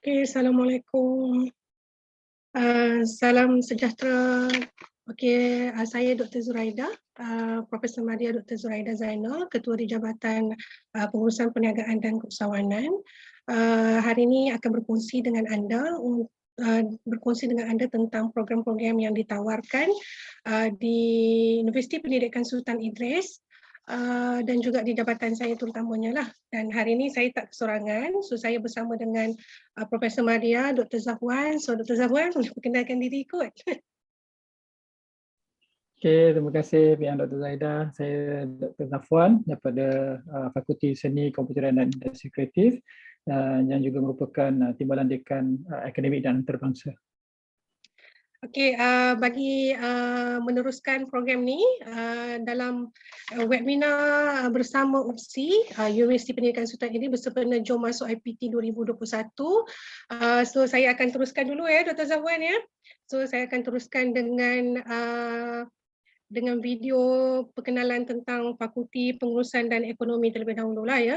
Okay, Assalamualaikum. Salam sejahtera. Okay, saya Dr. Zuraida, Profesor Madya Dr. Zuraida Zainal, Ketua di Jabatan Pengurusan Perniagaan dan Keusahawanan. Hari ini akan berkongsi dengan anda tentang program-program yang ditawarkan di Universiti Pendidikan Sultan Idris dan juga di jabatan saya terutamanya lah. Dan hari ini saya tak kesorangan, so saya bersama dengan Profesor Madya, Dr. Zafwan. So Dr. Zafwan, boleh perkenalkan diri kot. Okey, terima kasih Pian Dr. Zaida. Saya Dr. Zafwan daripada Fakulti Seni Komputeran dan Industri Kreatif yang juga merupakan Timbalan Dekan Akademik dan Antarabangsa. Okey, bagi meneruskan program ni dalam webinar bersama UPSI, Universiti Pendidikan Sultan ini bersempena Jom Masuk IPT 2021. So saya akan teruskan dulu ya Dr. Zafwan ya. So saya akan teruskan dengan video perkenalan tentang Fakulti Pengurusan dan Ekonomi terlebih dahulu lah ya.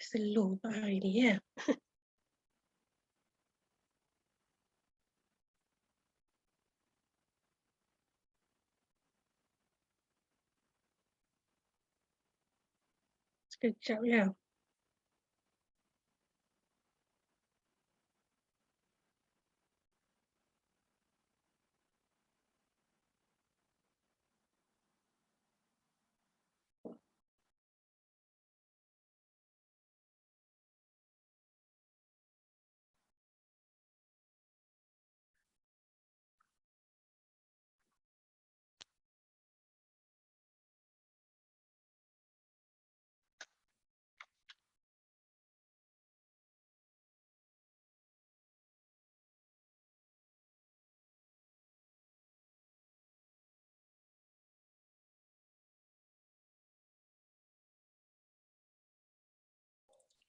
Slow hari ni ya. Sekejap ya.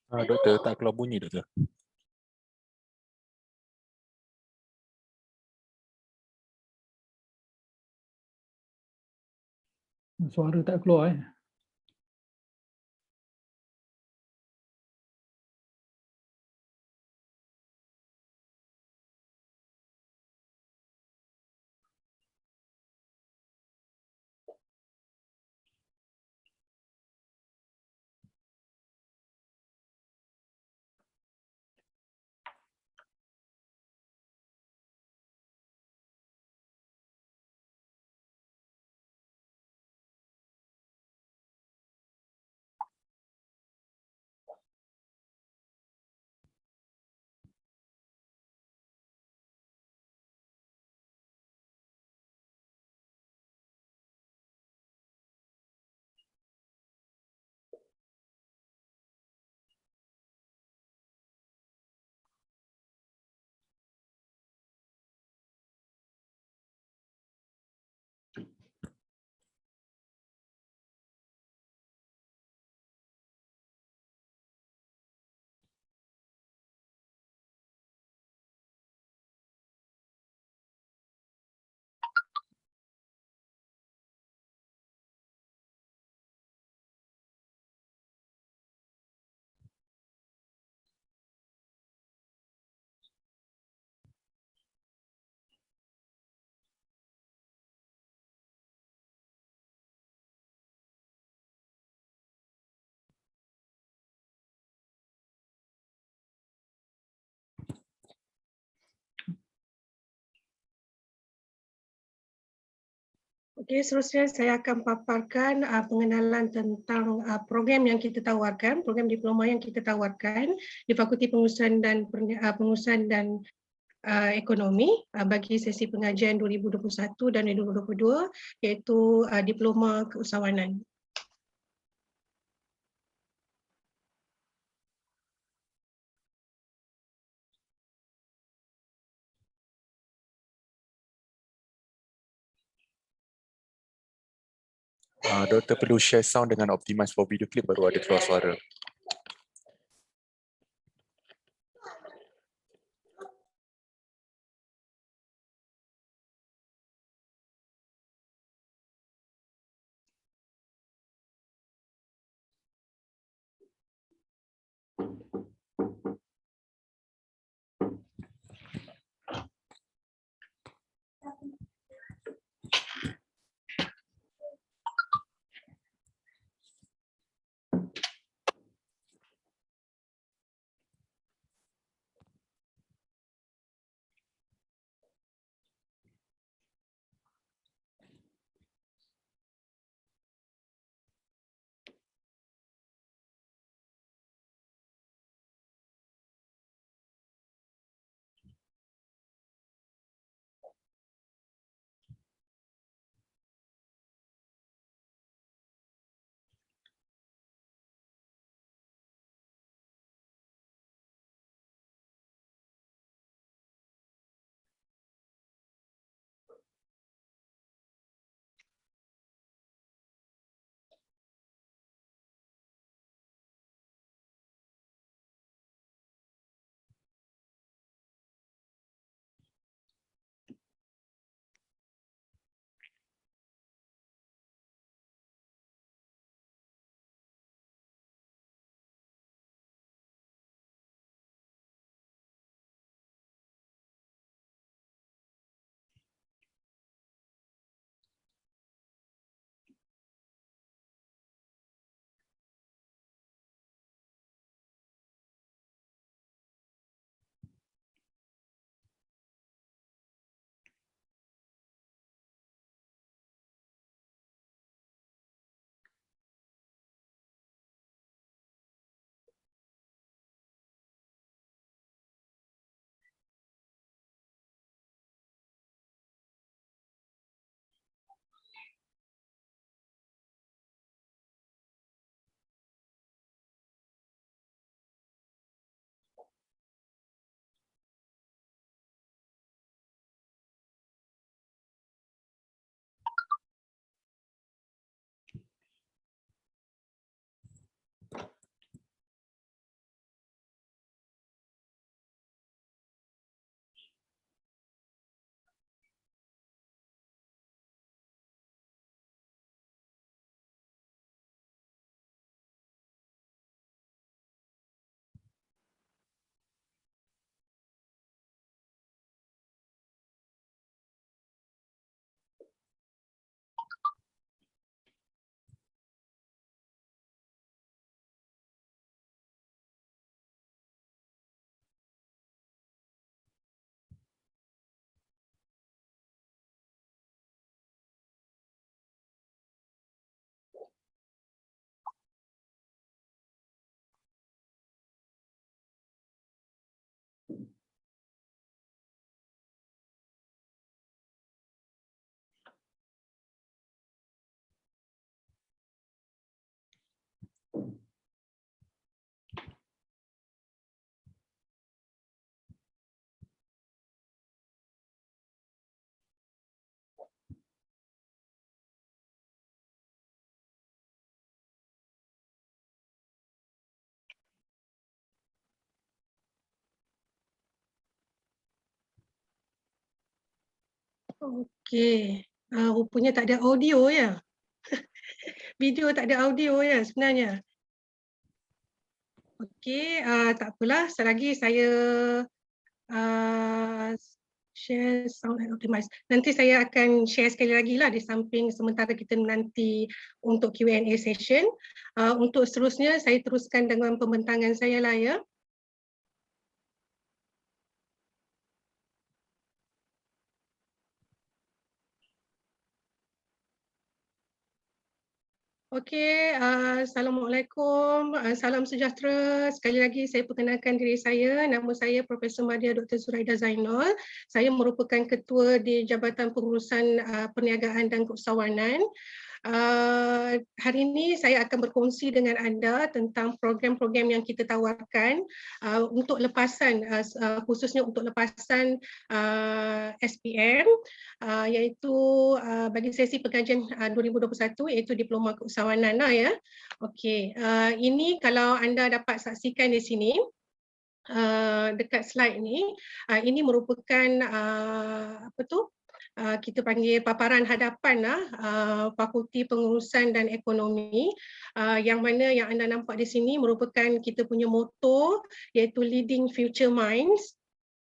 Doktor, tak keluar bunyi doktor. Suara tak keluar . Okey, seterusnya saya akan paparkan pengenalan tentang program yang kita tawarkan, program diploma yang kita tawarkan di Fakulti Pengurusan dan Ekonomi bagi sesi pengajian 2021 dan 2022 iaitu Diploma Keusahawanan. Doktor perlu share sound dengan optimize for video clip baru ada keluar suara. Okey, rupanya tak ada audio ya? Video tak ada audio ya sebenarnya? Okey, tak apalah, selagi saya uh, share sound and optimize. Nanti saya akan share sekali lagi lah di samping sementara kita menanti untuk Q&A session. Untuk seterusnya, saya teruskan dengan pembentangan saya lah ya. Okey, Assalamualaikum, salam sejahtera. Sekali lagi saya perkenalkan diri saya, nama saya Profesor Madya Dr. Zuraida Zainal. Saya merupakan Ketua di Jabatan Pengurusan Perniagaan dan Keusahawanan. Hari ini saya akan berkongsi dengan anda tentang program-program yang kita tawarkan untuk lepasan, khususnya untuk lepasan SPM, iaitu bagi sesi pengajian 2021 iaitu Diploma Keusahawanan lah ya. Okey, ini kalau anda dapat saksikan di sini, dekat slide ni, ini merupakan kita panggil paparan hadapan Fakulti Pengurusan dan Ekonomi, yang mana yang anda nampak di sini merupakan kita punya moto iaitu Leading Future Minds.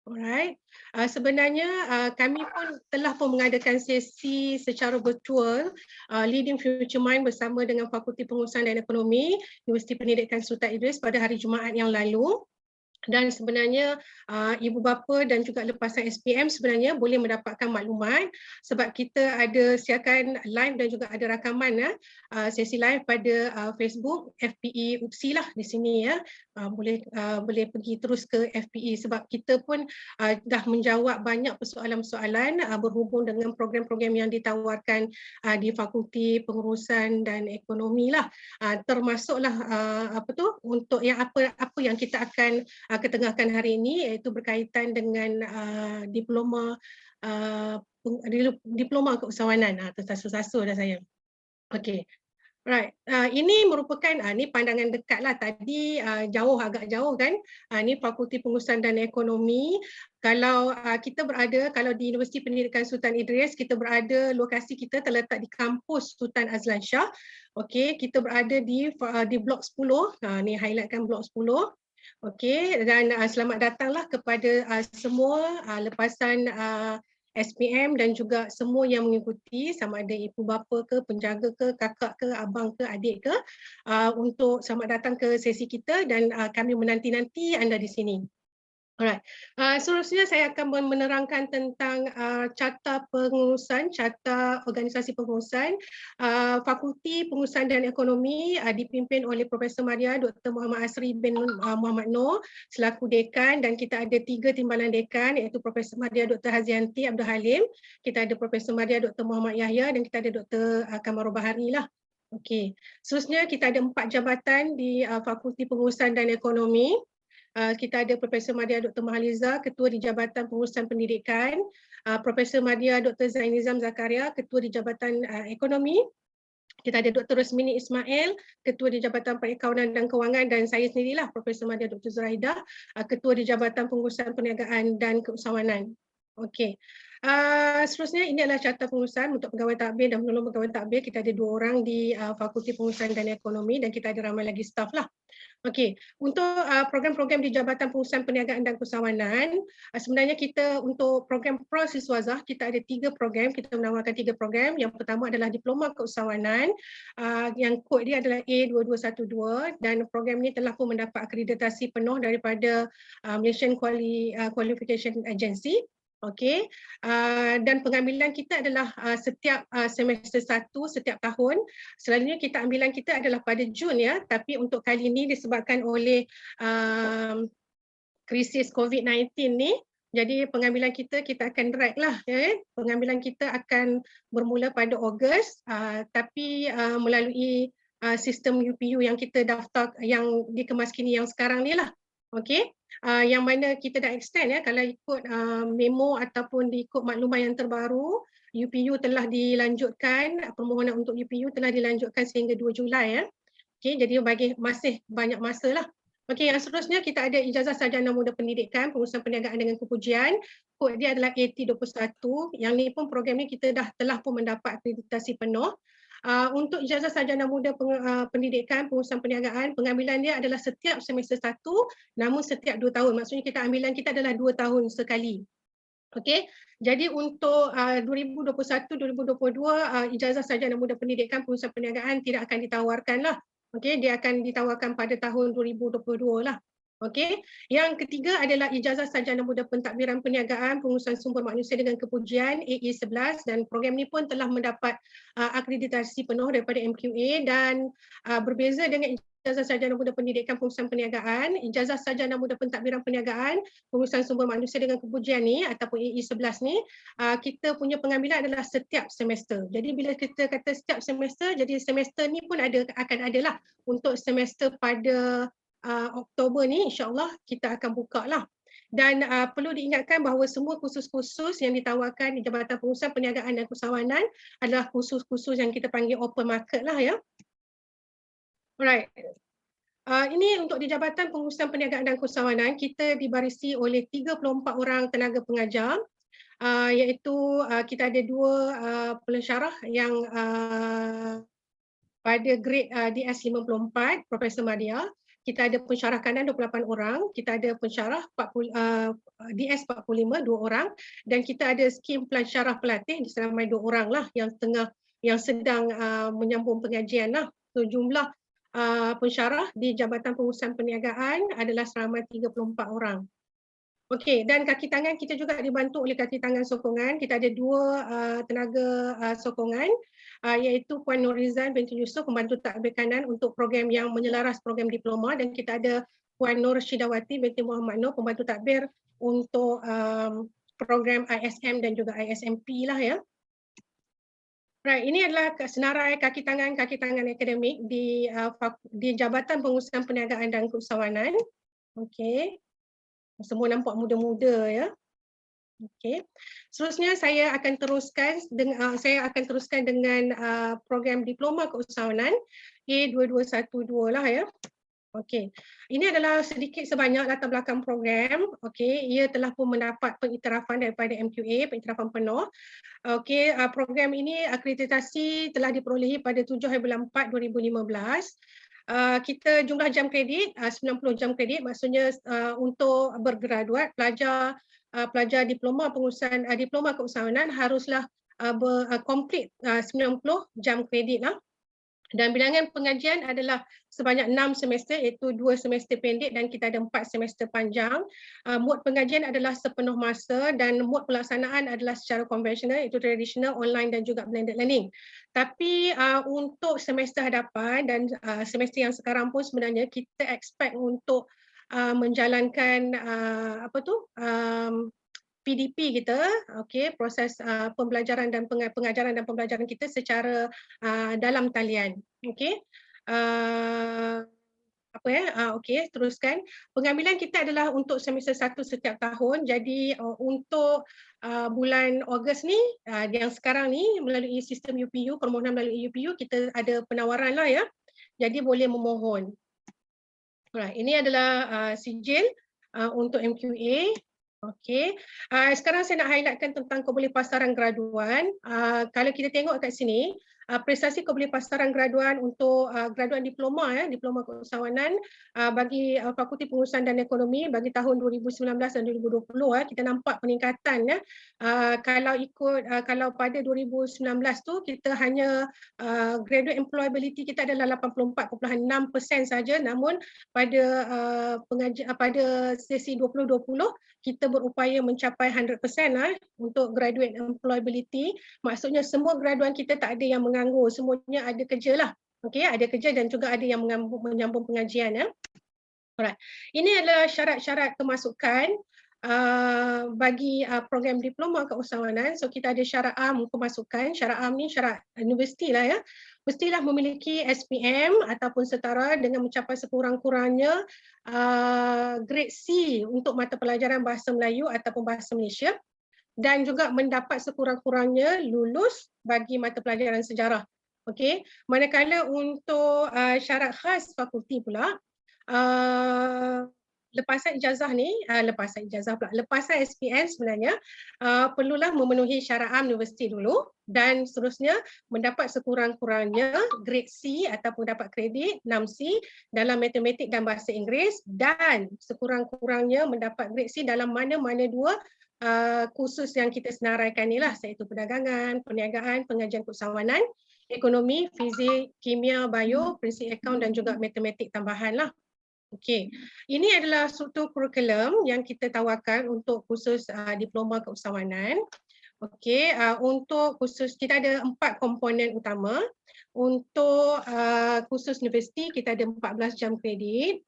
Alright. Sebenarnya kami telah mengadakan sesi secara virtual Leading Future Mind bersama dengan Fakulti Pengurusan dan Ekonomi Universiti Pendidikan Sultan Idris pada hari Jumaat yang lalu. Dan sebenarnya ibu bapa dan juga lepasan SPM sebenarnya boleh mendapatkan maklumat sebab kita ada siarkan live dan juga ada rakaman sesi live pada Facebook FPE UPSI lah di sini ya. Boleh pergi terus ke FPE sebab kita pun dah menjawab banyak persoalan-persoalan berhubung dengan program-program yang ditawarkan di Fakulti Pengurusan dan Ekonomi lah. Termasuklah untuk yang apa yang kita akan ketengahkan hari ini iaitu berkaitan dengan diploma keusahawanan. Tersasul-sasul dah saya. Okey. Right. Ini merupakan ni pandangan dekat lah tadi, agak jauh kan. Ni Fakulti Pengurusan dan Ekonomi. Kalau kita berada, kalau di Universiti Pendidikan Sultan Idris, kita berada, lokasi kita terletak di kampus Sultan Azlan Shah. Okey, kita berada di blok 10. Ni highlightkan blok 10. Okey, dan selamat datanglah kepada semua lepasan SPM dan juga semua yang mengikuti, sama ada ibu bapa ke, penjaga ke, kakak ke, abang ke, adik ke, untuk selamat datang ke sesi kita dan kami menanti-nanti anda di sini. Alright. Seterusnya saya akan menerangkan tentang carta pengurusan, carta organisasi pengurusan Fakulti Pengurusan dan Ekonomi dipimpin oleh Profesor Madia Dr. Muhammad Asri bin Muhammad Noor selaku dekan, dan kita ada 3 timbalan dekan iaitu Profesor Madia Dr. Hazianti Abdul Halim, kita ada Profesor Madia Dr. Muhammad Yahya dan kita ada Dr. Kamarul Bahari lah. Okey. Seterusnya kita ada 4 jabatan di Fakulti Pengurusan dan Ekonomi. Kita ada Profesor Madia Dr. Mahaliza, Ketua di Jabatan Pengurusan Pendidikan, Profesor Madia Dr. Zainizam Zakaria, Ketua di Jabatan Ekonomi. Kita ada Dr. Rosmini Ismail, Ketua di Jabatan Perakaunan dan Kewangan, dan saya sendirilah Profesor Madia Dr. Zuraida, Ketua di Jabatan Pengurusan Perniagaan dan Keusahawanan. Okey. Seterusnya ini adalah carta pengurusan untuk pegawai takbir dan penolong pegawai takbir. Kita ada 2 orang di Fakulti Pengurusan dan Ekonomi dan kita ada ramai lagi staf lah. Okey, untuk program-program di Jabatan Pengurusan Perniagaan dan Keusahawanan, sebenarnya kita untuk program Pro-Siswazah, kita ada 3 program, kita menawarkan 3 program. Yang pertama adalah Diploma Keusahawanan, yang kod dia adalah A2212 dan program ini telah pun mendapat akreditasi penuh daripada Malaysian Qualification Agency. Okey, dan pengambilan kita adalah setiap semester 1 setiap tahun. Selalunya kita ambilan kita adalah pada Jun ya, tapi untuk kali ini disebabkan oleh krisis COVID-19 ni, jadi pengambilan kita akan drag lah ya. Pengambilan kita akan bermula pada Ogos, tapi melalui sistem UPU yang kita daftar yang dikemas kini yang sekarang ni lah. Okey. Yang mana kita dah extend ya, kalau ikut memo ataupun ikut maklumat yang terbaru, UPU telah dilanjutkan, permohonan untuk UPU telah dilanjutkan sehingga 2 Julai ya. Okey, jadi masih banyak masa lah. Okey, yang seterusnya kita ada ijazah sarjana muda pendidikan, pengurusan perniagaan dengan kepujian. Kod dia adalah AT21. Yang ni pun program ni kita telah pun mendapat akreditasi penuh. Untuk ijazah sarjana muda pendidikan, pengurusan perniagaan, pengambilan dia adalah setiap semester 1, namun setiap 2 tahun. Maksudnya ambilan kita adalah 2 tahun sekali. Okey, jadi untuk 2021-2022 ijazah sarjana muda pendidikan, pengurusan perniagaan tidak akan ditawarkan lah. Okey, dia akan ditawarkan pada tahun 2022 lah. Okey. Yang ketiga adalah ijazah sarjana muda pentadbiran perniagaan pengurusan sumber manusia dengan kepujian AE11, dan program ni pun telah mendapat akreditasi penuh daripada MQA, dan berbeza dengan ijazah sarjana muda pendidikan pengurusan perniagaan, ijazah sarjana muda pentadbiran perniagaan pengurusan sumber manusia dengan kepujian ni ataupun AE11 ni, kita punya pengambilan adalah setiap semester. Jadi bila kita kata setiap semester, jadi semester ni pun akan adalah untuk semester pada Oktober ni, insyaAllah kita akan buka lah. Dan perlu diingatkan bahawa semua kursus-kursus yang ditawarkan di Jabatan Pengurusan Perniagaan dan Keusahawanan adalah kursus-kursus yang kita panggil open market lah ya. Alright. Ini untuk di Jabatan Pengurusan Perniagaan dan Keusahawanan, kita dibarisi oleh 34 orang tenaga pengajar, iaitu kita ada 2 pensyarah yang pada grade DS54, Profesor Madia. Kita ada pensyarah kanan 28 orang, kita ada pensyarah DS45 2 orang, dan kita ada skim pensyarah pelatih seramai 2 orang lah yang sedang menyambung pengajian lah. So jumlah pensyarah di Jabatan Pengurusan Perniagaan adalah seramai 34 orang. Okey, dan kaki tangan kita juga dibantu oleh kaki tangan sokongan. Kita ada 2 tenaga sokongan, iaitu Puan Nurizan binti Yusof, pembantu takbir kanan untuk program yang menyelaras program diploma, dan kita ada Puan Nur Syidawati binti Muhammad Nur, pembantu takbir untuk program ISM dan juga ISMP lah ya. Right, ini adalah senarai kaki tangan akademik di Jabatan Pengurusan Perniagaan dan Keusahawanan. Okey. Semua nampak muda-muda ya. Okey. Seterusnya saya akan teruskan dengan program diploma keusahawanan A2212 lah ya. Okey. Ini adalah sedikit sebanyak latar belakang program. Okey, ia telah pun mendapat pengiktirafan daripada MQA, pengiktirafan penuh. Okey, program ini akreditasi telah diperolehi pada 7 bulan 4 2015. Kita jumlah jam kredit 90 jam kredit, maksudnya untuk bergraduat pelajar diploma pengurusan diploma keusahawanan haruslah komplit 90 jam kredit lah. Dan bilangan pengajian adalah sebanyak 6 semester, iaitu 2 semester pendek dan kita ada 4 semester panjang. Mod pengajian adalah sepenuh masa dan mod pelaksanaan adalah secara konvensional, iaitu traditional, online dan juga blended learning. Tapi untuk semester hadapan dan semester yang sekarang pun sebenarnya kita expect untuk menjalankan PDP kita, okey, proses pembelajaran dan pengajaran dan pembelajaran kita secara dalam talian. Okey. Okey, teruskan. Pengambilan kita adalah untuk semester 1 setiap tahun. Jadi untuk bulan Ogos ni, yang sekarang ni melalui sistem UPU, permohonan melalui UPU, kita ada penawaran lah ya. Jadi boleh memohon. Alright, ini adalah sijil untuk MQA. Okey, sekarang saya nak highlightkan tentang kebolehpasaran graduan. Kalau kita tengok kat sini, prestasi kebolehpasaran graduan untuk graduan diploma diploma keusahawanan bagi Fakulti Pengurusan dan Ekonomi bagi tahun 2019 dan 2020 kita nampak peningkatan ya. Kalau pada 2019 tu kita hanya graduate employability kita adalah 84.6% saja, namun pada pada sesi 2020 kita berupaya mencapai 100% lah untuk graduate employability. Maksudnya semua graduan kita tak ada yang menganggur, semuanya ada kerja lah. Okey, ada kerja dan juga ada yang menyambung pengajian ya. Alright. Ini adalah syarat-syarat kemasukan bagi program diploma keusahawanan. So kita ada syarat am kemasukan. Syarat am ni syarat universiti lah ya. Mestilah memiliki SPM ataupun setara dengan mencapai sekurang-kurangnya grade C untuk mata pelajaran Bahasa Melayu ataupun Bahasa Malaysia, dan juga mendapat sekurang-kurangnya lulus bagi mata pelajaran sejarah. Okey, manakala untuk syarat khas fakulti pula, lepasan SPM sebenarnya perlulah memenuhi syarat am universiti dulu, dan seterusnya mendapat sekurang-kurangnya grade C ataupun dapat kredit 6C dalam matematik dan bahasa Inggeris, dan sekurang-kurangnya mendapat grade C dalam mana-mana 2 kursus yang kita senaraikan ni lah, iaitu perdagangan, perniagaan, pengajian keusahawanan, ekonomi, fizik, kimia, bio, prinsip akaun dan juga matematik tambahan lah. Okey, ini adalah struktur kurikulum yang kita tawarkan untuk kursus diploma keusahawanan. Okey, untuk kursus kita ada 4 komponen utama. Untuk kursus universiti kita ada 14 jam kredit.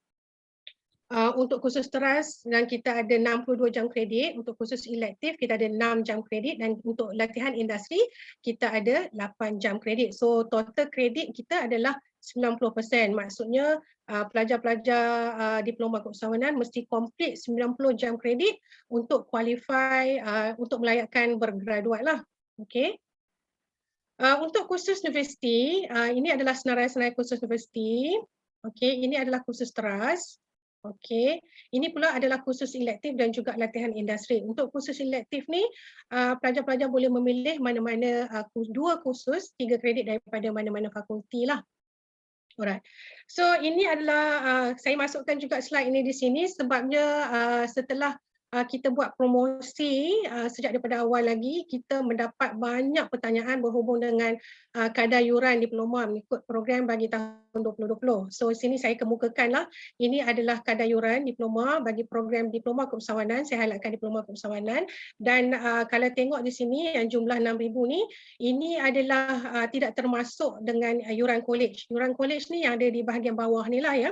Untuk kursus teras dan kita ada 62 jam kredit, untuk kursus elektif kita ada 6 jam kredit dan untuk latihan industri kita ada 8 jam kredit. So total kredit kita adalah 90%. Maksudnya pelajar-pelajar diploma keusahawanan mesti komplit 90 jam kredit untuk qualify untuk melayakkan bergraduat lah. Okey. Untuk kursus universiti, ini adalah senarai-senarai kursus universiti. Okey, ini adalah kursus teras. Okey, ini pula adalah kursus elektif dan juga latihan industri. Untuk kursus elektif ni, pelajar-pelajar boleh memilih mana-mana 2 kursus, 3 kredit daripada mana-mana fakulti lah. Alright. So ini adalah saya masukkan juga slide ini di sini sebabnya setelah kita buat promosi sejak daripada awal lagi, kita mendapat banyak pertanyaan berhubung dengan kadar yuran diploma mengikut program bagi tahun 2020. So sini saya kemukakanlah, ini adalah kadar yuran diploma bagi program diploma keusahawanan, saya highlightkan diploma keusahawanan, dan kalau tengok di sini yang jumlah 6,000 ni, ini adalah tidak termasuk dengan yuran college. Yuran college ni yang ada di bahagian bawah ni lah ya.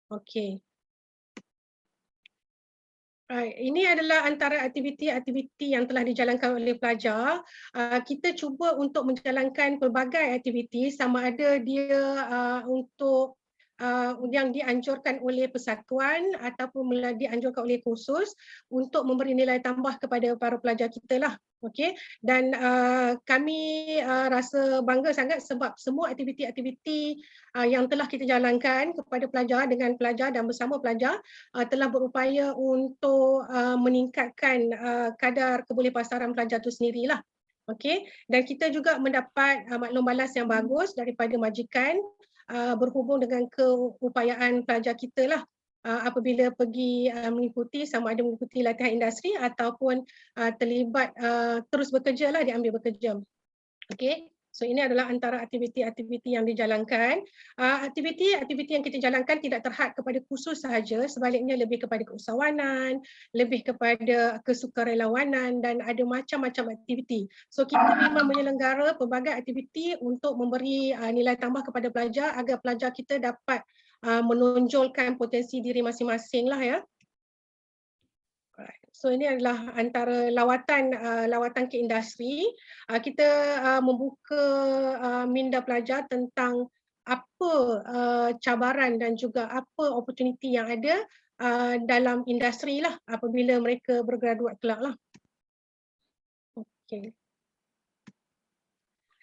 Okey. Ini adalah antara aktiviti-aktiviti yang telah dijalankan oleh pelajar. Kita cuba untuk menjalankan pelbagai aktiviti sama ada dia untuk yang dianjurkan oleh persatuan ataupun dianjurkan oleh kursus untuk memberi nilai tambah kepada para pelajar kita lah. Okey, dan kami rasa bangga sangat sebab semua aktiviti-aktiviti yang telah kita jalankan kepada pelajar dengan pelajar dan bersama pelajar telah berupaya untuk meningkatkan kadar kebolehpasaran pelajar itu sendirilah. Okey, dan kita juga mendapat maklum balas yang bagus daripada majikan berhubung dengan keupayaan pelajar kita lah apabila pergi mengikuti sama ada mengikuti latihan industri ataupun terlibat terus bekerja lah, diambil bekerja. Okey. So ini adalah antara aktiviti-aktiviti yang dijalankan. Aktiviti-aktiviti yang kita jalankan tidak terhad kepada kursus sahaja, sebaliknya lebih kepada keusahawanan, lebih kepada kesukarelawanan dan ada macam-macam aktiviti. So kita memang menyelenggara pelbagai aktiviti untuk memberi nilai tambah kepada pelajar agar pelajar kita dapat menonjolkan potensi diri masing-masing lah ya. So ini adalah antara lawatan ke industri. Kita membuka minda pelajar tentang apa cabaran dan juga apa opportunity yang ada dalam industri lah apabila mereka bergraduat kelak lah. Okay.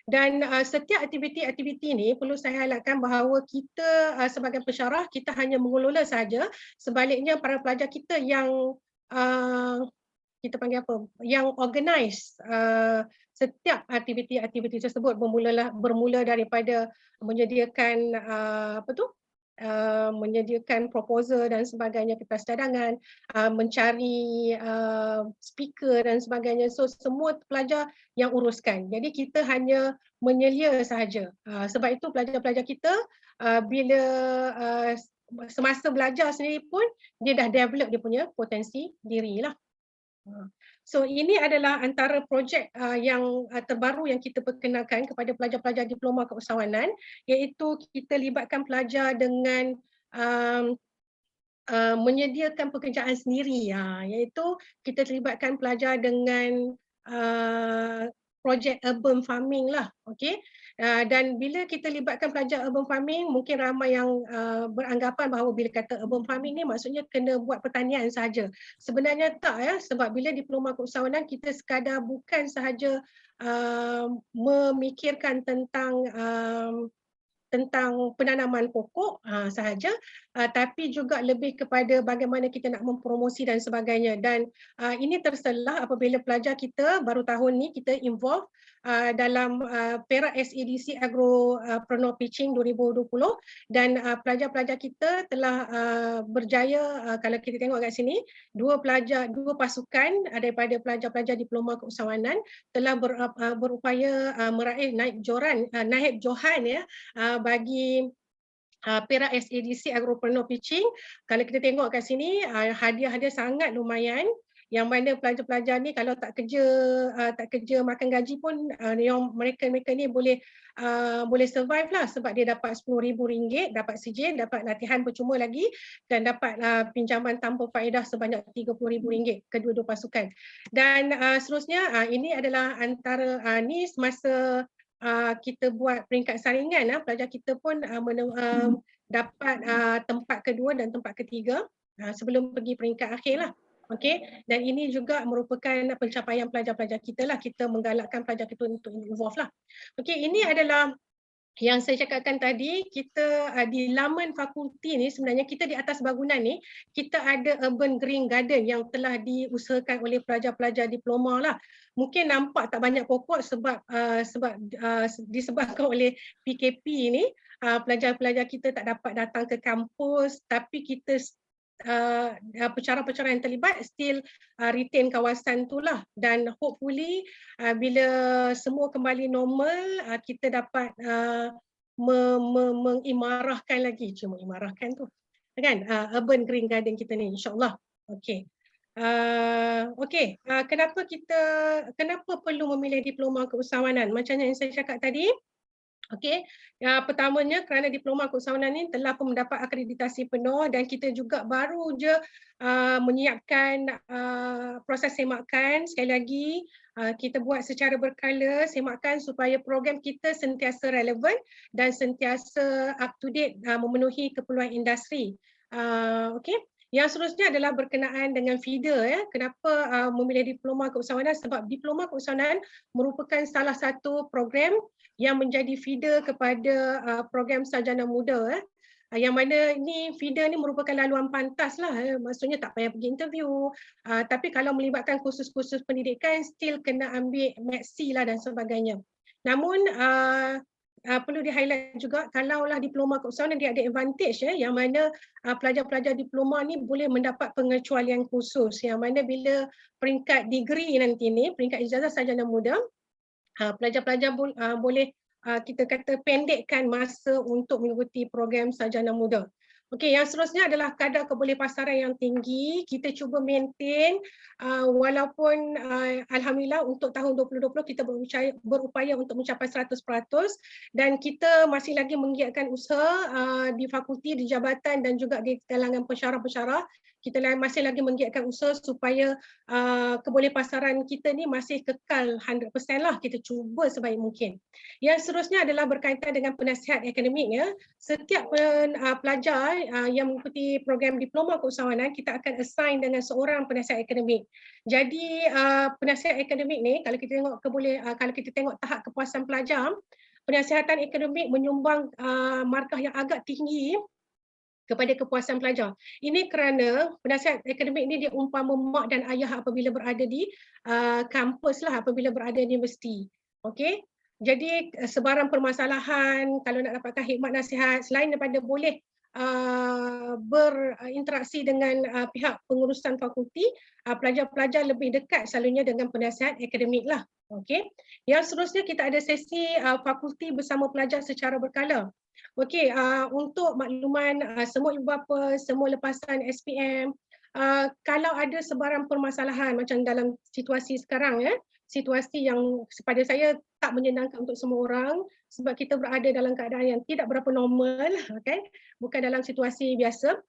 Dan setiap aktiviti-aktiviti ini perlu saya highlightkan bahawa kita sebagai pensyarah kita hanya mengelola sahaja, sebaliknya para pelajar kita yang kita panggil apa? Yang organize setiap aktiviti-aktiviti tersebut bermula daripada menyediakan menyediakan proposal dan sebagainya, kertas cadangan, mencari speaker dan sebagainya. So semua pelajar yang uruskan. Jadi kita hanya menyelia sahaja. Sebab itu pelajar-pelajar kita bila semasa belajar sendiri pun dia dah develop dia punya potensi diri lah. So ini adalah antara projek yang terbaru yang kita perkenalkan kepada pelajar-pelajar diploma keusahawanan, iaitu kita libatkan pelajar dengan menyediakan pekerjaan sendiri, iaitu kita terlibatkan pelajar dengan projek urban farming lah, okey. Dan bila kita libatkan pelajar urban farming, mungkin ramai yang beranggapan bahawa bila kata urban farming ni maksudnya kena buat pertanian sahaja. Sebenarnya tak ya, sebab bila diploma keusahawanan kita sekadar bukan sahaja memikirkan tentang penanaman pokok sahaja, tapi juga lebih kepada bagaimana kita nak mempromosi dan sebagainya. Dan ini terselah apabila pelajar kita baru tahun ni kita involve dalam Perak SADC Agropreneur Pitching 2020 dan pelajar-pelajar kita telah berjaya, kalau kita tengok kat sini, dua pasukan daripada pelajar-pelajar diploma keusahawanan telah berupaya meraih naib johan ya bagi Perak SADC Agropreneur Pitching. Kalau kita tengok kat sini, hadiah-hadiah sangat lumayan. Yang mana pelajar-pelajar ni kalau tak kerja makan gaji pun yang mereka ni boleh survive lah, sebab dia dapat RM10,000, dapat sijil, dapat latihan percuma lagi dan dapat pinjaman tanpa faedah sebanyak RM30,000 kedua-dua pasukan. Dan seterusnya ini adalah antara ni semasa kita buat peringkat saringan, pelajar kita pun dapat tempat kedua dan tempat ketiga sebelum pergi peringkat akhir lah. Okey, dan ini juga merupakan pencapaian pelajar-pelajar kita lah, kita menggalakkan pelajar kita untuk involve lah. Okey, ini adalah yang saya cakapkan tadi, kita di laman fakulti ni sebenarnya kita di atas bangunan ni, kita ada urban green garden yang telah diusahakan oleh pelajar-pelajar diploma lah. Mungkin nampak tak banyak pokok sebab disebabkan oleh PKP ni, pelajar-pelajar kita tak dapat datang ke kampus, tapi kita pencara-pencara yang terlibat still retain kawasan tu lah, dan hopefully bila semua kembali normal kita dapat mengimarahkan lagi, cuma imarahkan tu kan, urban green garden kita ni insyaAllah. Okey. Kenapa perlu memilih diploma keusahawanan? Macam yang saya cakap tadi, okey, pertamanya kerana diploma keusahawanan ini telah pun mendapat akreditasi penuh dan kita juga baru je menyiapkan proses semakan. Sekali lagi, kita buat secara berkala semakan supaya program kita sentiasa relevan dan sentiasa up to date memenuhi keperluan industri. Okey. Yang seterusnya adalah berkenaan dengan feeder. Kenapa memilih diploma keusahawanan? Sebab diploma keusahawanan merupakan salah satu program yang menjadi feeder kepada program sarjana muda. Yang mana ni feeder ni merupakan laluan pantas lah. Maksudnya tak payah pergi interview. Tapi kalau melibatkan kursus-kursus pendidikan, still kena ambil MATC lah dan sebagainya. Namun perlu di-highlight juga, kalaulah diploma keusahawanan dia ada advantage yang mana pelajar-pelajar diploma ni boleh mendapat pengecualian khusus, yang mana bila peringkat degree nanti ni, peringkat ijazah sarjana muda, pelajar-pelajar boleh kita kata pendekkan masa untuk mengikuti program sarjana muda. Okey, yang seterusnya adalah kadar kebolehpasaran yang tinggi. Kita cuba maintain walaupun alhamdulillah untuk tahun 2020 kita berupaya untuk mencapai 100% dan kita masih lagi menggiatkan usaha di fakulti, di jabatan dan juga di kalangan pensyarah-pensyarah. Kita masih lagi menggiatkan usaha supaya kebolehpasaran kita ni masih kekal 100% lah, kita cuba sebaik mungkin. Yang seterusnya adalah berkaitan dengan penasihat akademik. Setiap pelajar yang mengikuti program diploma keusahawanan, kita akan assign dengan seorang penasihat akademik. Jadi penasihat akademik ni kalau kita tengok tahap kepuasan pelajar, penasihatan akademik menyumbang markah yang agak tinggi kepada kepuasan pelajar. Ini kerana penasihat akademik ni dia umpama mak dan ayah apabila berada di kampus lah, apabila berada di universiti. Okey. Jadi sebarang permasalahan, kalau nak dapatkan khidmat nasihat, selain daripada boleh berinteraksi dengan pihak pengurusan fakulti, pelajar-pelajar lebih dekat selalunya dengan penasihat akademik lah. Okey. Yang seterusnya kita ada sesi fakulti bersama pelajar secara berkala. Okey, untuk makluman semua ibu bapa, semua lepasan SPM, kalau ada sebarang permasalahan macam dalam situasi sekarang, situasi yang pada saya tak menyenangkan untuk semua orang sebab kita berada dalam keadaan yang tidak berapa normal, okay? Bukan dalam situasi biasa.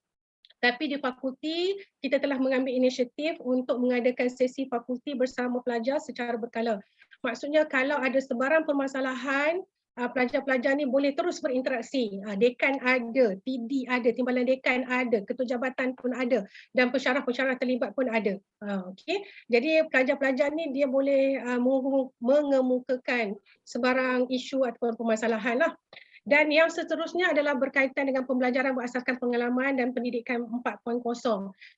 Tapi di fakulti kita telah mengambil inisiatif untuk mengadakan sesi fakulti bersama pelajar secara berkala. Maksudnya kalau ada sebarang permasalahan, pelajar-pelajar ni boleh terus berinteraksi. Dekan ada, TD ada, timbalan dekan ada, ketua jabatan pun ada dan pensyarah-pensyarah terlibat pun ada. Okey. Jadi pelajar-pelajar ni dia boleh mengemukakan sebarang isu ataupun permasalahan lah. Dan yang seterusnya adalah berkaitan dengan pembelajaran berasaskan pengalaman dan pendidikan 4.0.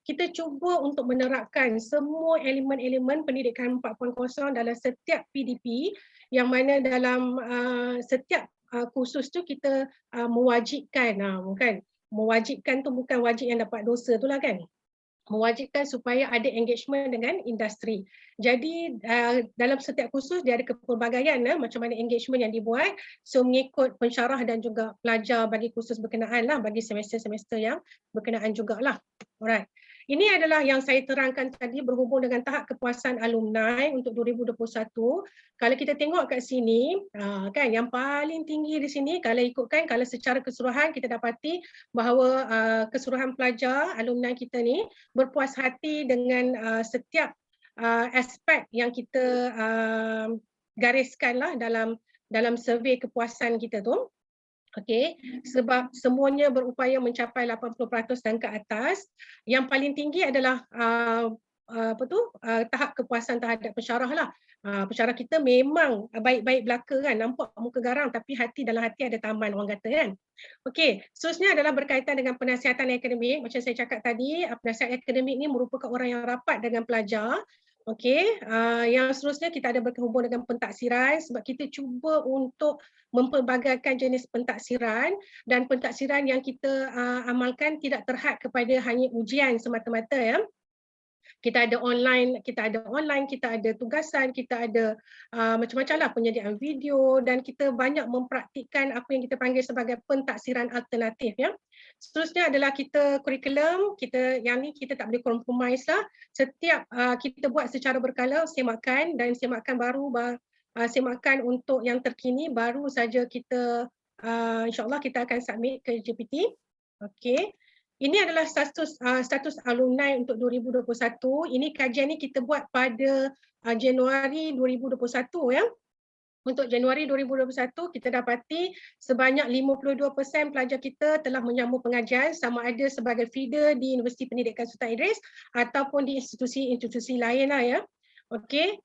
Kita cuba untuk menerapkan semua elemen-elemen pendidikan 4.0 dalam setiap PDP, yang mana dalam setiap kursus tu kita mewajibkan, bukan mewajibkan tu bukan wajib yang dapat dosa tu lah kan. mewajibkan supaya ada engagement dengan industri. Jadi dalam setiap kursus dia ada kepelbagaian macam mana engagement yang dibuat, so mengikut pensyarah dan juga pelajar bagi kursus berkenaan lah, bagi semester-semester yang berkenaan jugalah. Alright. Ini adalah yang saya terangkan tadi berhubung dengan tahap kepuasan alumni untuk 2021. Kalau kita tengok kat sini, kan yang paling tinggi di sini kalau ikutkan, kalau secara keseluruhan kita dapati bahawa keseluruhan pelajar alumni kita ni berpuas hati dengan setiap aspek yang kita gariskanlah dalam survey kepuasan kita tu. Okey, sebab semuanya berupaya mencapai 80% dan ke atas. Yang paling tinggi adalah tahap kepuasan terhadap pensyarah lah. Pensyarah kita memang baik-baik belaka kan, nampak muka garang tapi dalam hati ada taman, orang kata kan. Okey, seterusnya adalah berkaitan dengan penasihatan akademik. Macam saya cakap tadi, penasihat akademik ni merupakan orang yang rapat dengan pelajar. Okey, yang seterusnya kita ada berhubung dengan pentaksiran sebab kita cuba untuk mempelbagaikan jenis pentaksiran, dan pentaksiran yang kita amalkan tidak terhad kepada hanya ujian semata-mata ya. Kita ada online, kita ada tugasan, kita ada macam-macam lah penyediaan video, dan kita banyak mempraktikkan apa yang kita panggil sebagai pentaksiran alternatif ya. Seterusnya adalah kita kurikulum, yang ni kita tak boleh compromise lah. Setiap kita buat secara berkala, semakan untuk yang terkini, baru saja kita insyaAllah kita akan submit ke JPT. Okey. Ini adalah status alumni untuk 2021. Ini kajian ni kita buat pada Januari 2021 ya. Untuk Januari 2021 kita dapati sebanyak 52% pelajar kita telah menyambung pengajian, sama ada sebagai feeder di Universiti Pendidikan Sultan Idris ataupun di institusi-institusi lain lah ya. Okey,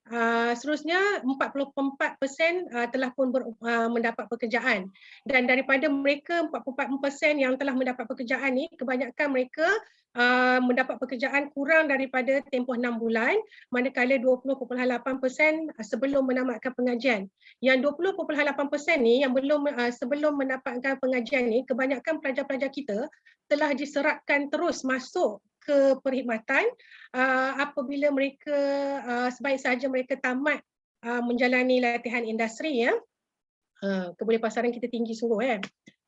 seterusnya 44% telah pun mendapat pekerjaan, dan daripada mereka 44% yang telah mendapat pekerjaan ni, kebanyakan mereka mendapat pekerjaan kurang daripada tempoh 6 bulan, manakala 20.8% sebelum menamatkan pengajian. Yang 20.8% ni yang sebelum mendapatkan pengajian ni, kebanyakan pelajar-pelajar kita telah diserapkan terus masuk ke perkhidmatan apabila mereka sebaik sahaja mereka tamat menjalani latihan industri ya. Kebolehpasaran kita tinggi sungguh kan.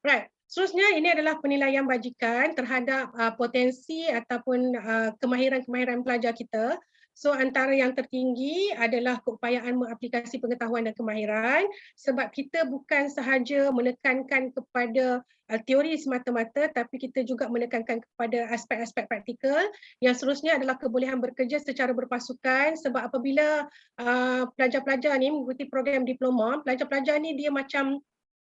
Right. Seterusnya ini adalah penilaian bajikan terhadap potensi ataupun kemahiran-kemahiran pelajar kita. So antara yang tertinggi adalah keupayaan mengaplikasi pengetahuan dan kemahiran, sebab kita bukan sahaja menekankan kepada teori semata-mata, tapi kita juga menekankan kepada aspek-aspek praktikal. Yang seterusnya adalah kebolehan bekerja secara berpasukan, sebab apabila pelajar-pelajar ni mengikuti program diploma, pelajar-pelajar ni dia macam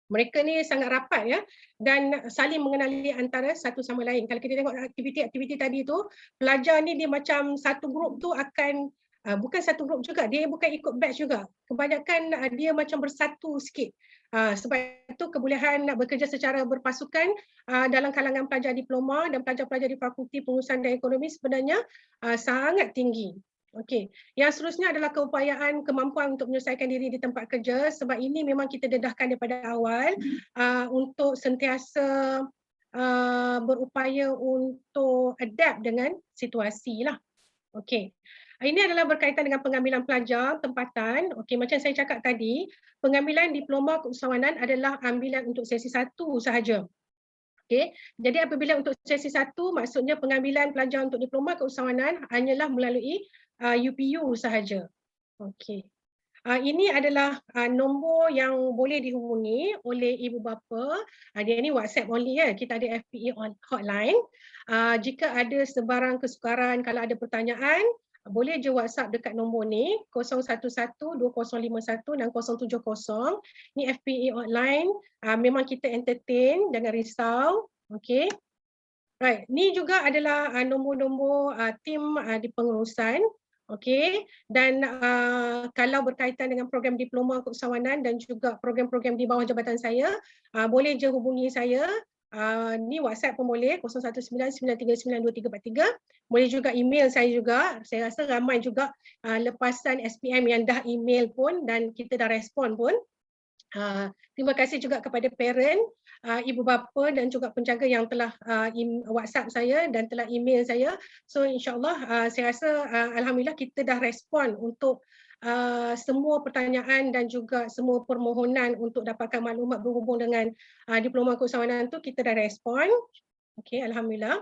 mereka ni sangat rapat ya, dan saling mengenali antara satu sama lain. Kalau kita tengok aktiviti-aktiviti tadi tu, pelajar ni dia macam satu grup tu akan bukan satu grup juga, dia bukan ikut batch juga. Kebanyakan dia macam bersatu sikit. Sebab itu kebolehan nak bekerja secara berpasukan dalam kalangan pelajar diploma dan pelajar-pelajar di Fakulti Pengurusan dan Ekonomi sebenarnya sangat tinggi. Okey, yang seterusnya adalah keupayaan kemampuan untuk menyelesaikan diri di tempat kerja, sebab ini memang kita dedahkan daripada awal untuk sentiasa berupaya untuk adapt dengan situasi lah. Okey, ini adalah berkaitan dengan pengambilan pelajar tempatan. Okey, macam saya cakap tadi, pengambilan diploma keusahawanan adalah ambilan untuk sesi 1 sahaja. Okay. Jadi apabila untuk sesi 1, maksudnya pengambilan pelajar untuk diploma keusahawanan hanyalah melalui UPU sahaja. Okey. Ini adalah nombor yang boleh dihubungi oleh ibu bapa. Dia ni WhatsApp only ya. Kita ada FPA hotline. Jika ada sebarang kesukaran, kalau ada pertanyaan, boleh je WhatsApp dekat nombor ni 011-2051 dan 070. Ni FPA hotline. Memang kita entertain, jangan risau. Okey. Right. Ni juga adalah nombor-nombor tim di pengurusan. Okey, dan kalau berkaitan dengan program diploma keusahawanan dan juga program-program di bawah jabatan saya, boleh je hubungi saya. Ni WhatsApp pun boleh, 0199392343. Boleh juga email saya juga. Saya rasa ramai juga lepasan SPM yang dah email pun dan kita dah respon pun. Terima kasih juga kepada parent, ibu bapa dan juga penjaga yang telah WhatsApp saya dan telah email saya. So insyaAllah saya rasa alhamdulillah kita dah respon untuk semua pertanyaan dan juga semua permohonan untuk dapatkan maklumat berhubung dengan diploma keusahawanan tu kita dah respon. Okey, alhamdulillah.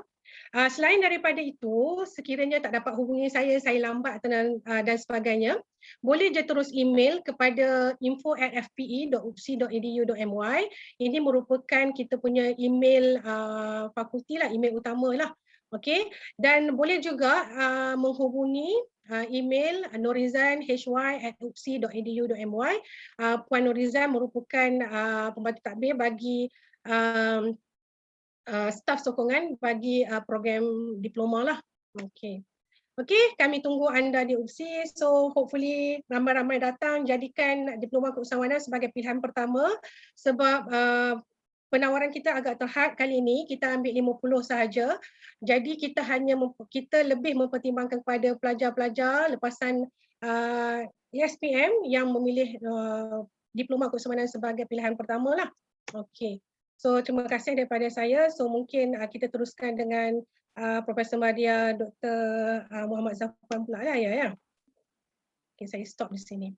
Selain daripada itu, sekiranya tak dapat hubungi saya lambat dan sebagainya, boleh je terus email kepada info@fpe.upsi.edu.my. Ini merupakan kita punya email fakulti lah, email utama lah. Okey, dan boleh juga menghubungi email norizan.hy@upsi.edu.my. Puan Norizan merupakan pembantu tadbir bagi staf sokongan bagi program diploma lah. Okey. Okey, kami tunggu anda di UPSI. So hopefully ramai-ramai datang, jadikan diploma keusahawanan sebagai pilihan pertama sebab penawaran kita agak terhad kali ini, kita ambil 50 sahaja. Jadi kita lebih mempertimbangkan kepada pelajar-pelajar lepasan ESPM yang memilih diploma keusahawanan sebagai pilihan pertama lah. Okey. So terima kasih daripada saya. So mungkin kita teruskan dengan Profesor Madia, Dr. Muhammad Zafran pula lah ya. Okay, saya stop di sini.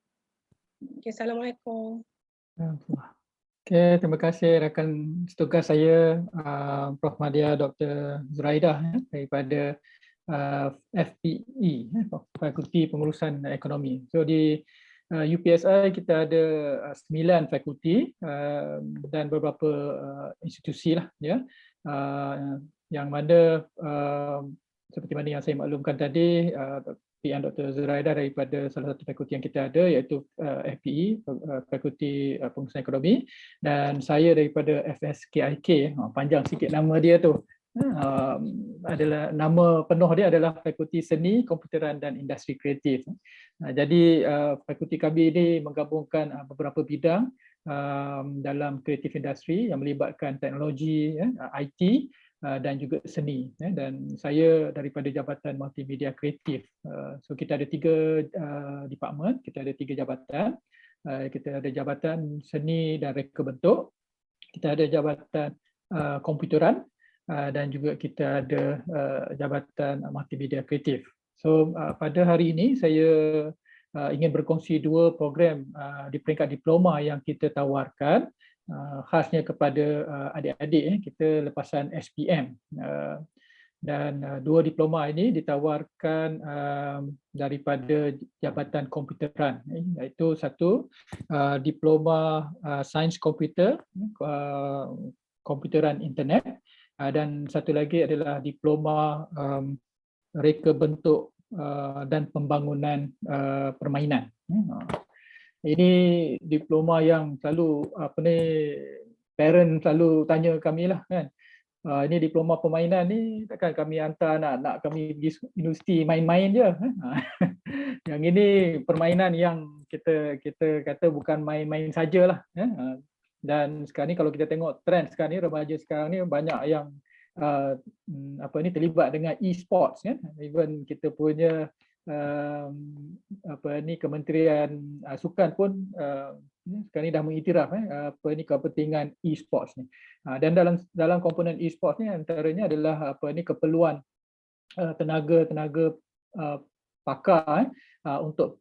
Okay, Assalamualaikum. Okay, terima kasih rakan setugas saya Prof. Madia Dr. Zuraidah daripada FPE, Fakulti Pengurusan Ekonomi. So di UPSI kita ada 9 fakulti dan beberapa institusi lah ya, yang mana seperti mana yang saya maklumkan tadi, PN Dr. Zuraidah daripada salah satu fakulti yang kita ada iaitu FPE, Fakulti Pengurusan Ekonomi, dan saya daripada FSKIK, panjang sikit nama dia tu. Adalah nama penuh dia adalah Fakulti Seni, Komputeran dan Industri Kreatif. Jadi fakulti kami ini menggabungkan beberapa bidang dalam kreatif industri yang melibatkan teknologi, IT dan juga seni. Dan saya daripada Jabatan Multimedia Kreatif. So kita ada 3 department, kita ada 3 jabatan. Kita ada Jabatan Seni dan Reka Bentuk, kita ada Jabatan Komputeran, dan juga kita ada Jabatan Multimedia Kreatif. So pada hari ini saya ingin berkongsi 2 program di peringkat diploma yang kita tawarkan, khasnya kepada adik-adik kita lepasan SPM. Dan 2 diploma ini ditawarkan daripada Jabatan Komputeran, iaitu satu diploma Sains Komputer, Komputeran Internet, dan satu lagi adalah diploma reka bentuk dan pembangunan permainan. Ini diploma yang selalu parent selalu tanya kami lah kan. Ini diploma permainan ni takkan kami hantar anak-anak kami pergi universiti main-main je. Yang ini permainan yang kita kata bukan main-main sajalah. Dan sekarang ni kalau kita tengok trend sekarang ni, remaja sekarang ni banyak yang terlibat dengan e-sports kan. Even kita punya Kementerian Sukan pun sekarang ni dah mengiktiraf kepentingan e-sports ni. Dan dalam komponen e-sports ni antaranya adalah keperluan tenaga pakar untuk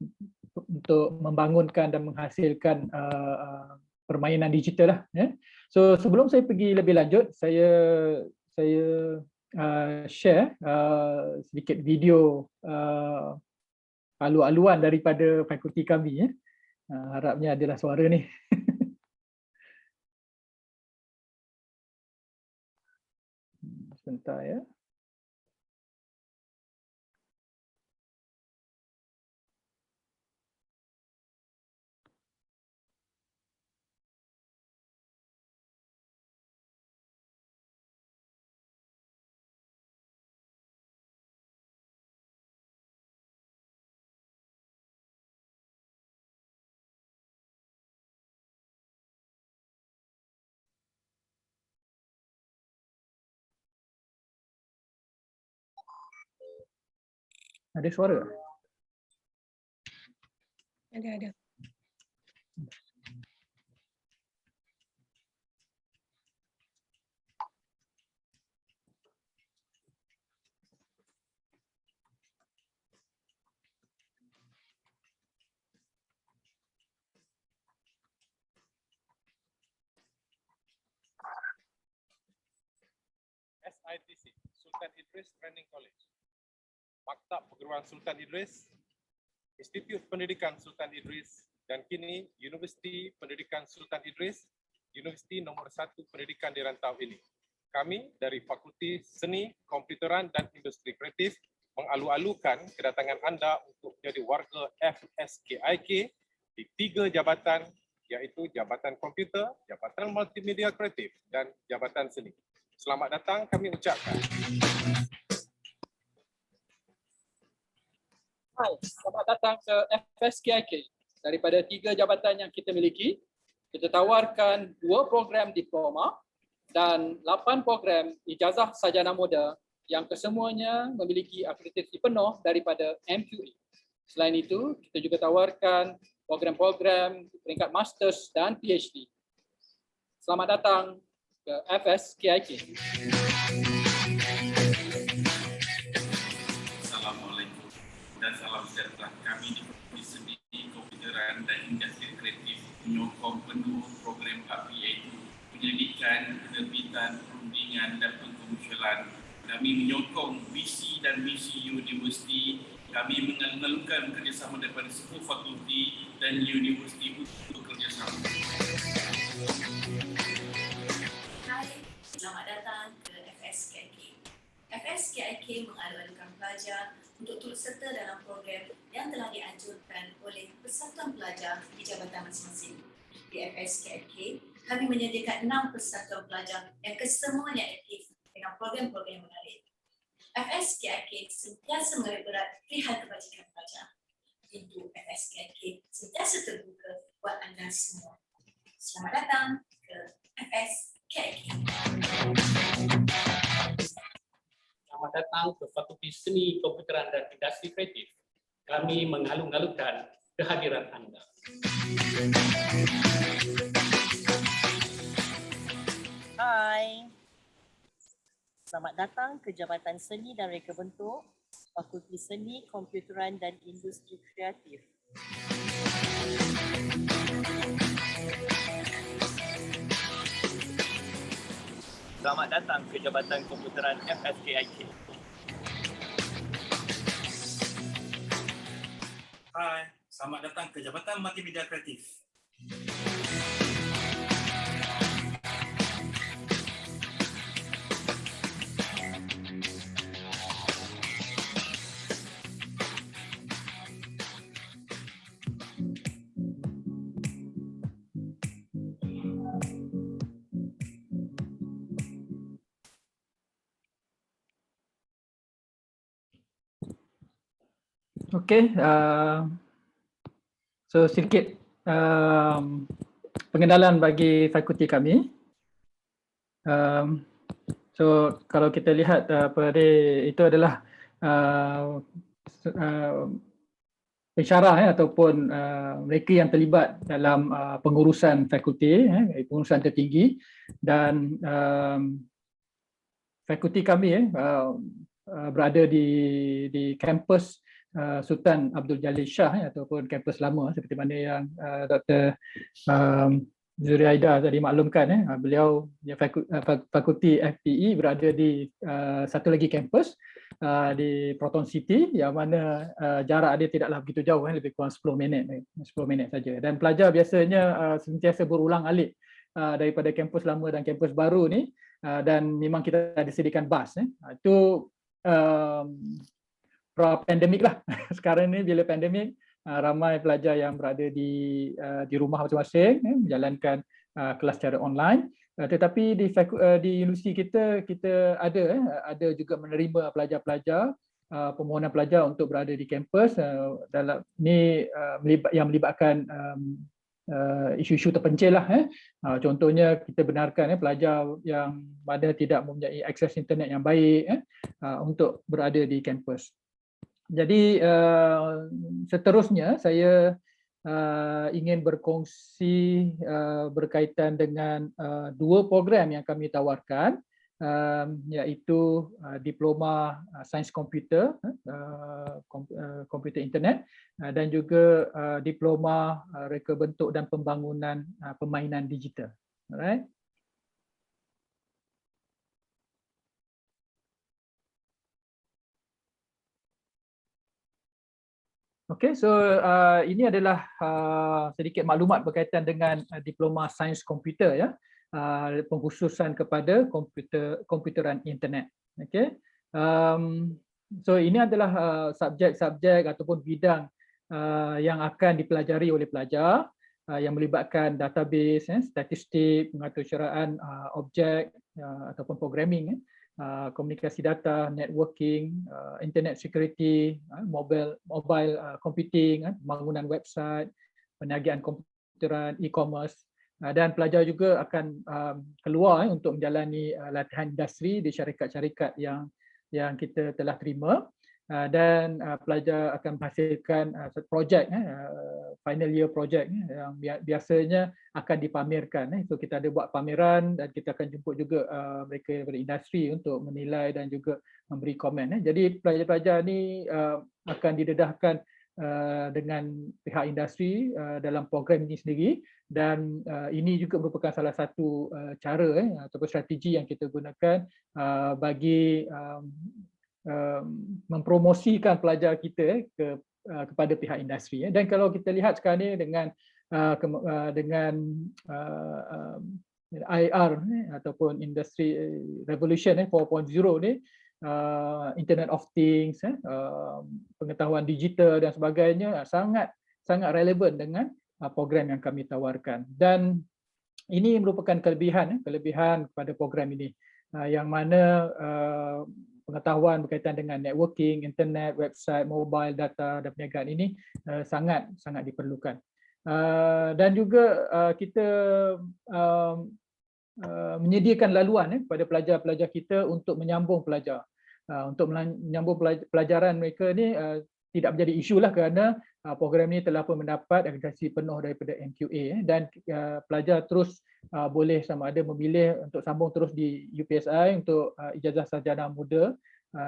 membangunkan dan menghasilkan permainan digital lah. So sebelum saya pergi lebih lanjut, saya share sedikit video alu-aluan daripada fakulti kami. Harapnya adalah suara ni. Sebentar ya. Ada suara? Ada. ITC, Sultan Idris Training College, Maktab Perguruan Sultan Idris, Institut Pendidikan Sultan Idris, dan kini Universiti Pendidikan Sultan Idris, universiti nombor 1 pendidikan di rantau ini. Kami dari Fakulti Seni, Komputeran dan Industri Kreatif mengalu-alukan kedatangan anda untuk menjadi warga FSKIK di 3 jabatan, iaitu Jabatan Komputer, Jabatan Multimedia Kreatif dan Jabatan Seni. Selamat datang kami ucapkan. Hai, selamat datang ke FSKIK. Daripada 3 jabatan yang kita miliki, kita tawarkan 2 program diploma dan 8 program ijazah sarjana muda yang kesemuanya memiliki akreditasi penuh daripada MQA. Selain itu, kita juga tawarkan program-program peringkat Masters dan PhD. Selamat datang ke FSKIK. Assalamualaikum dan salam sejahtera. Kami di Fakulti Seni, Komputeran dan Industri Kreatif menyokong penuh program API, iaitu penyelidikan, penerbitan, perundingan dan pengkomersialan. Kami menyokong visi dan misi universiti. Kami mengalu-alukan kerjasama daripada semua fakulti dan universiti untuk kerjasama. Hai, selamat datang ke FSKIK. FSKIK mengalu-alukan pelajar untuk turut serta dalam program yang telah dianjurkan oleh Persatuan Pelajar di jabatan masing-masing. Di FSKIK, kami menyediakan 6 persatuan pelajar yang kesemuanya aktif dengan program-program yang menarik. FSKIK sentiasa mengambil berat pilihan kebajikan pelajar. Pintu FSKIK sentiasa terbuka buat anda semua. Selamat datang ke FSKIK. Selamat datang ke Fakulti Seni, Komputeran dan Industri Kreatif. Kami mengalu-alukan kehadiran anda. Hai. Selamat datang ke Jabatan Seni dan Reka Bentuk, Fakulti Seni, Komputeran dan Industri Kreatif. Selamat datang ke Jabatan Komputeran FSKIK. Hai, selamat datang ke Jabatan Multimedia Kreatif. Okey, so sedikit pengenalan bagi fakulti kami. So kalau kita lihat itu adalah pensyarah ataupun mereka yang terlibat dalam pengurusan fakulti, pengurusan tertinggi, dan fakulti kami berada di kampus Sultan Abdul Jalil Shah ataupun kampus lama seperti mana yang Dr. Zuriaida tadi maklumkan. Beliau fakulti FPE berada di satu lagi kampus di Proton City yang mana jarak dia tidaklah begitu jauh, lebih kurang 10 minit saja. Dan pelajar biasanya sentiasa berulang-alik daripada kampus lama dan kampus baru ni, dan memang kita disediakan bas. Itu pra-pandemik lah. Sekarang ni bila pandemik, ramai pelajar yang berada di rumah masing-masing, menjalankan kelas secara online. Tetapi di universiti kita ada juga menerima pelajar-pelajar, permohonan pelajar untuk berada di kampus dalam ni yang melibatkan isu-isu terpencil lah. Contohnya kita benarkan pelajar yang mana tidak mempunyai akses internet yang baik untuk berada di kampus. Jadi seterusnya saya ingin berkongsi berkaitan dengan 2 program yang kami tawarkan, iaitu diploma sains komputer, komputer internet, dan juga diploma reka bentuk dan pembangunan permainan digital. Alright. Okay, so ini adalah sedikit maklumat berkaitan dengan diploma sains komputer ya, pengkhususan kepada komputeran internet. Okay, so ini adalah subjek-subjek ataupun bidang yang akan dipelajari oleh pelajar yang melibatkan database, statistik, pengatursyaraan objek ataupun programming, komunikasi data, networking, internet security, mobile computing, pembangunan website, peniagaan komputeran, e-commerce, dan pelajar juga akan keluar untuk menjalani latihan industri di syarikat-syarikat yang kita telah terima, dan pelajar akan menghasilkan projek, final year project yang biasanya akan dipamerkan. So kita ada buat pameran dan kita akan jemput juga mereka dari industri untuk menilai dan juga memberi komen. Jadi pelajar-pelajar ni akan didedahkan dengan pihak industri dalam program ini sendiri, dan ini juga merupakan salah satu cara ataupun strategi yang kita gunakan bagi mempromosikan pelajar kita kepada pihak industri. Dan kalau kita lihat sekarang ni dengan IR ataupun Industry Revolution 4.0 ni, Internet of Things, pengetahuan digital dan sebagainya, sangat relevan dengan program yang kami tawarkan. Dan ini merupakan kelebihan kepada program ini, yang mana pengetahuan berkaitan dengan networking, internet, website, mobile, data dan perniagaan ini sangat diperlukan. Dan juga kita menyediakan laluan kepada pelajar-pelajar kita untuk menyambung pelajar. Untuk menyambung pelajaran mereka ni tidak menjadi isu lah, kerana program ini telah pun mendapat akreditasi penuh daripada NQA, dan pelajar terus boleh sama ada memilih untuk sambung terus di UPSI untuk ijazah sarjana muda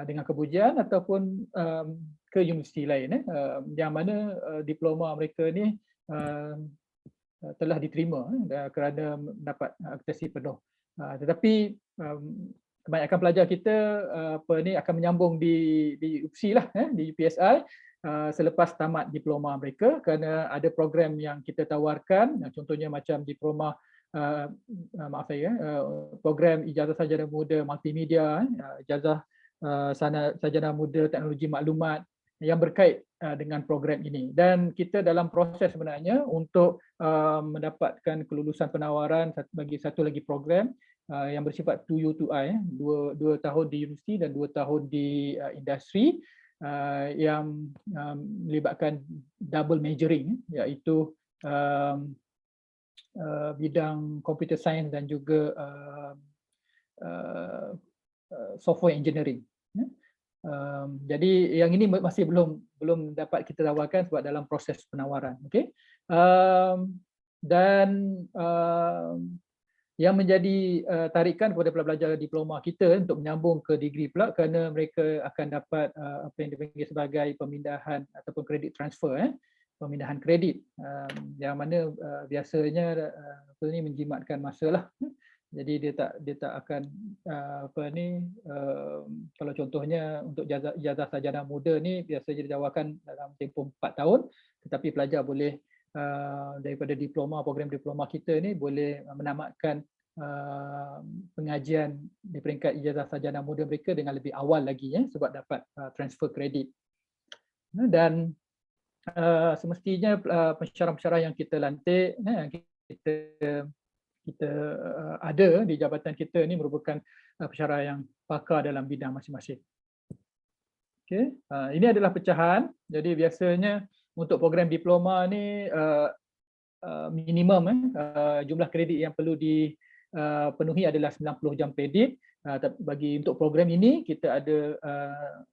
dengan kepujian, ataupun ke universiti lain yang mana diploma mereka ni telah diterima kerana mendapat akreditasi penuh. Tetapi kebanyakan pelajar kita akan menyambung di UPSI lah, di UPSI selepas tamat diploma mereka, kerana ada program yang kita tawarkan, contohnya macam diploma program ijazah sarjana muda multimedia, ijazah sarjana muda teknologi maklumat yang berkait dengan program ini. Dan kita dalam proses sebenarnya untuk mendapatkan kelulusan penawaran bagi satu lagi program yang bersifat 2U2I, 2 tahun di universiti dan 2 tahun di industri, yang melibatkan double majoring, iaitu bidang computer science dan juga software engineering. Jadi yang ini masih belum dapat kita tawarkan sebab dalam proses penawaran. Okay? Dan yang menjadi tarikan kepada pelajar diploma kita untuk menyambung ke degree pula, kerana mereka akan dapat apa yang dipanggil sebagai pemindahan ataupun kredit transfer, pemindahan kredit, yang mana biasanya menjimatkan masa lah. Jadi dia tak akan kalau contohnya untuk ijazah sarjana muda ni biasanya ditawarkan dalam tempoh 4 tahun, tetapi pelajar boleh daripada program diploma kita ni boleh menamatkan pengajian di peringkat ijazah sarjana muda mereka dengan lebih awal lagi, sebab dapat transfer kredit. Dan semestinya pensyarah-pensyarah yang kita lantik, kita ada di jabatan kita ni merupakan pensyarah yang pakar dalam bidang masing-masing. Okay. Ini adalah pecahan. Jadi biasanya untuk program diploma ni minimum jumlah kredit yang perlu dipenuhi adalah 90 jam kredit. Bagi untuk program ini kita ada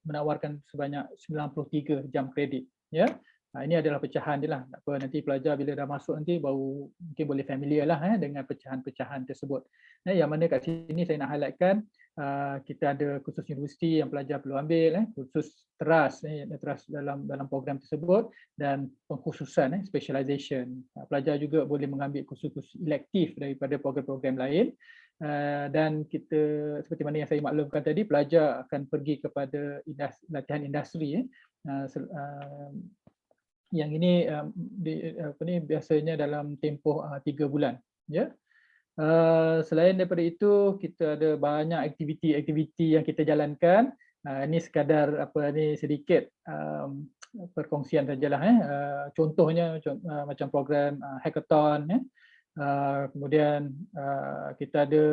menawarkan sebanyak 93 jam kredit. Ya. Ini adalah pecahan je lah. Tak apa, nanti pelajar bila dah masuk nanti baru mungkin boleh familiar lah dengan pecahan-pecahan tersebut. Yang mana kat sini saya nak highlightkan, kita ada kursus universiti yang pelajar perlu ambil, kursus teras dalam program tersebut, dan pengkhususan, specialization. Pelajar juga boleh mengambil kursus-kursus elektif daripada program-program lain. Dan kita, seperti mana yang saya maklumkan tadi, pelajar akan pergi kepada latihan industri Yang ini biasanya dalam tempoh 3 bulan. Ya. Selain daripada itu, kita ada banyak aktiviti-aktiviti yang kita jalankan. Ini sekadar sedikit perkongsian sajalah. Contohnya macam program hackathon. Kemudian kita ada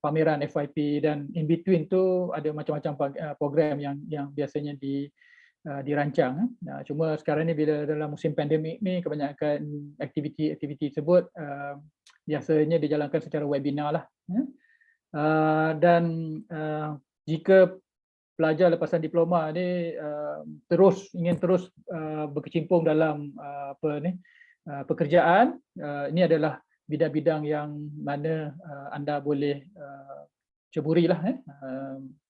pameran FYP, dan in between tu ada macam-macam program yang biasanya dirancang. Cuma sekarang ni bila dalam musim pandemik ni, kebanyakan aktiviti-aktiviti tersebut biasanya dijalankan secara webinar lah. Dan jika pelajar lepasan diploma ni ingin terus berkecimpung dalam pekerjaan, ini adalah bidang-bidang yang mana anda boleh ceburilah.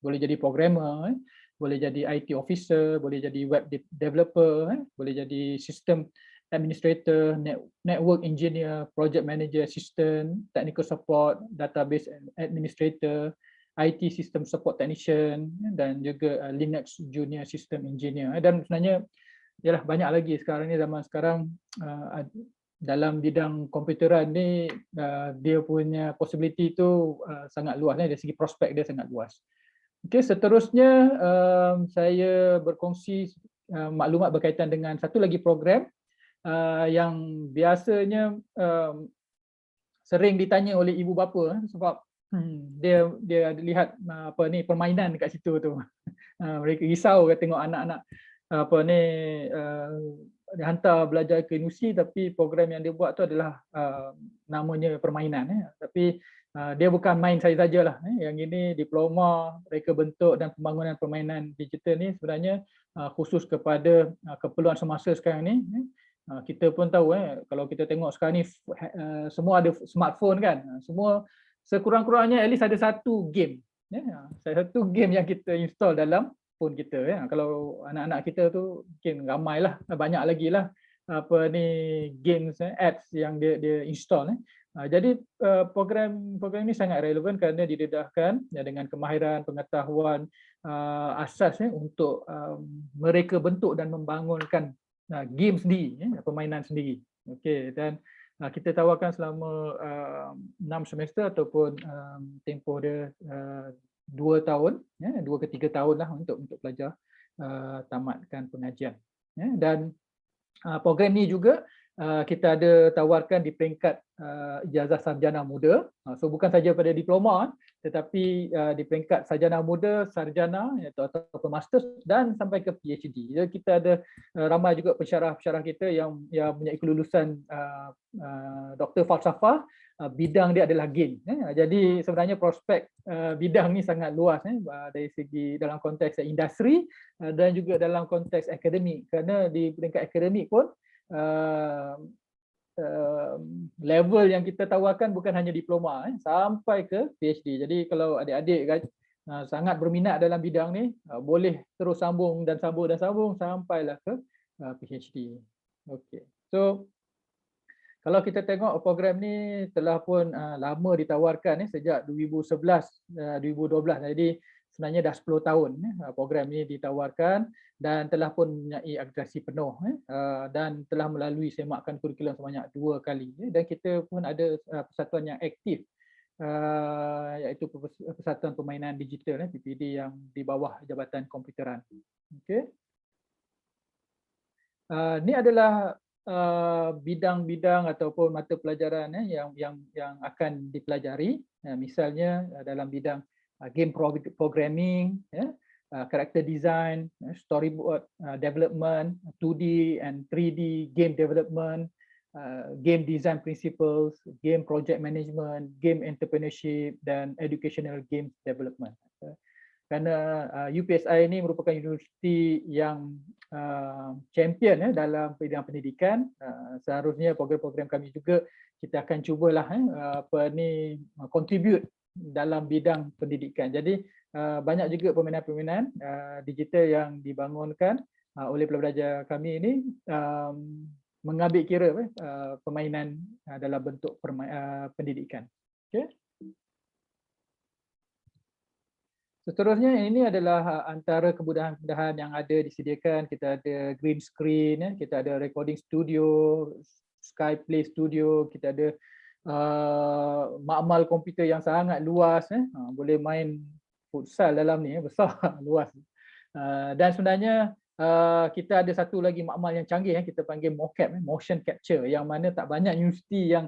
Boleh jadi programmer, boleh jadi IT officer, boleh jadi web developer, boleh jadi system administrator, network engineer, project manager, assistant, technical support, database administrator, IT system support technician, dan juga Linux junior system engineer. Dan sebenarnya ialah banyak lagi sekarang ni, zaman sekarang dalam bidang komputeran ni dia punya possibility tu sangat luas, dari segi prospek dia sangat luas. Okey, seterusnya saya berkongsi maklumat berkaitan dengan satu lagi program yang biasanya sering ditanya oleh ibu bapa, sebab dia lihat permainan dekat situ tu. Mereka risau tengok anak-anak dihantar belajar ke universiti, tapi program yang dia buat tu adalah namanya permainan. Tapi dia bukan main sajalah. Yang ini diploma reka bentuk dan pembangunan permainan digital ni sebenarnya khusus kepada keperluan semasa sekarang ni. Kita pun tahu kalau kita tengok sekarang ni semua ada smartphone kan. Semua sekurang-kurangnya at least ada satu game. Satu game yang kita install dalam phone kita. Kalau anak-anak kita tu mungkin ramailah, banyak lagi lah games, apps yang dia install. Jadi program ini sangat relevan kerana didedahkan dengan kemahiran, pengetahuan asas untuk mereka bentuk dan membangunkan game sendiri, permainan sendiri. Okey, dan kita tawarkan selama 6 semester ataupun tempoh dia 2 tahun, 2 ke 3 tahun lah untuk pelajar tamatkan pengajian. Dan program ni juga kita ada tawarkan di peringkat ijazah sarjana muda. So bukan saja pada diploma, tetapi di peringkat sarjana muda, sarjana atau masters dan sampai ke PhD. Jadi kita ada ramai juga pensyarah-pensyarah kita yang mempunyai kelulusan doktor falsafah, bidang dia adalah game. Jadi sebenarnya prospek bidang ni sangat luas dari segi dalam konteks industri dan juga dalam konteks akademik, kerana di peringkat akademik pun level yang kita tawarkan bukan hanya diploma, sampai ke PhD. Jadi kalau adik-adik sangat berminat dalam bidang ni, boleh terus sambung sampailah ke PhD. Okey. So kalau kita tengok program ni telah pun lama ditawarkan sejak 2011, 2012. Jadi sebenarnya dah 10 tahun program ini ditawarkan dan telah pun mempunyai akreditasi penuh dan telah melalui semakan kurikulum sebanyak 2 kali. Dan kita pun ada persatuan yang aktif, iaitu Persatuan Permainan Digital PPD yang di bawah Jabatan Komputeran. Okey. Ini adalah bidang-bidang ataupun mata pelajaran yang akan dipelajari. Misalnya dalam bidang game programming, character design, storyboard development, 2D and 3D game development, game design principles, game project management, game entrepreneurship dan educational game development. Kerana UPSI ini merupakan universiti yang champion dalam bidang pendidikan, seharusnya program-program kami juga kita akan cubalah contribute dalam bidang pendidikan. Jadi banyak juga permainan-permainan digital yang dibangunkan oleh pelajar kami ini mengambil kira permainan dalam bentuk pendidikan. Okay. Seterusnya ini adalah antara kemudahan-kemudahan yang ada disediakan. Kita ada green screen, kita ada recording studio, Skype Play Studio, kita ada makmal komputer yang sangat luas, boleh main futsal dalam ni, besar, luas. Dan sebenarnya kita ada satu lagi makmal yang canggih, kita panggil mocap, motion capture, yang mana tak banyak universiti yang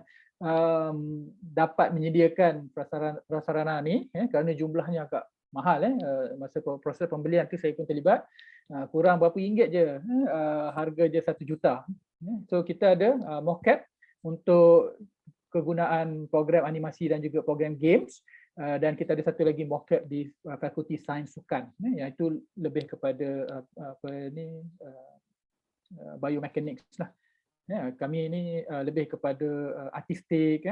dapat menyediakan prasarana ni, kerana jumlahnya agak mahal. Masa proses pembelian tu saya pun terlibat, kurang berapa ringgit je, harga dia 1 juta. So kita ada mocap untuk kegunaan program animasi dan juga program games, dan kita ada satu lagi mocap di Fakulti Sains Sukan, iaitu lebih kepada biomechanics lah. Kami ini lebih kepada artistik,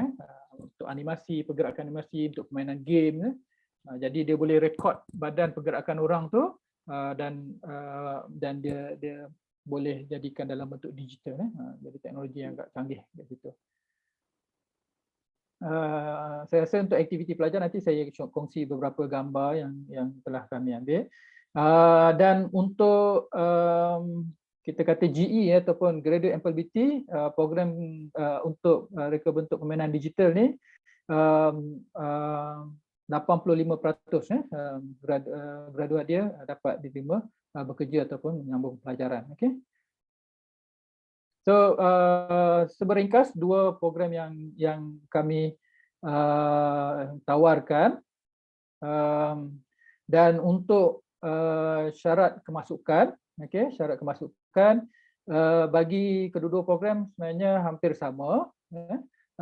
untuk animasi, pergerakan animasi, untuk permainan game. Jadi dia boleh rekod badan pergerakan orang tu, dan dia boleh jadikan dalam bentuk digital. Jadi teknologi yang agak canggih kat situ. Saya rasa untuk aktiviti pelajar nanti saya kongsi beberapa gambar yang telah kami ambil. Dan untuk kita kata GE ataupun Graduate Employability, program untuk reka bentuk permainan digital ni, 85% graduat dia dapat diterima bekerja ataupun menyambung pelajaran. Okay. So seberingkas dua program yang kami tawarkan, dan untuk syarat kemasukan, syarat kemasukan bagi kedua-dua program sebenarnya hampir sama,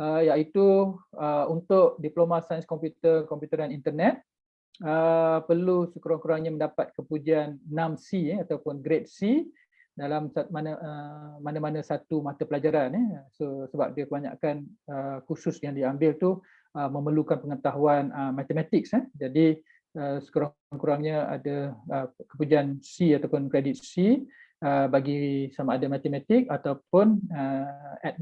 iaitu untuk Diploma Sains Komputer, Komputer dan Internet perlu sekurang-kurangnya mendapat kepujian 6C ataupun grade C dalam mana-mana satu mata pelajaran. So, sebab dia kebanyakan kursus yang diambil tu memerlukan pengetahuan matematik. Jadi sekurang-kurangnya ada kepujian C ataupun kredit C bagi sama ada matematik ataupun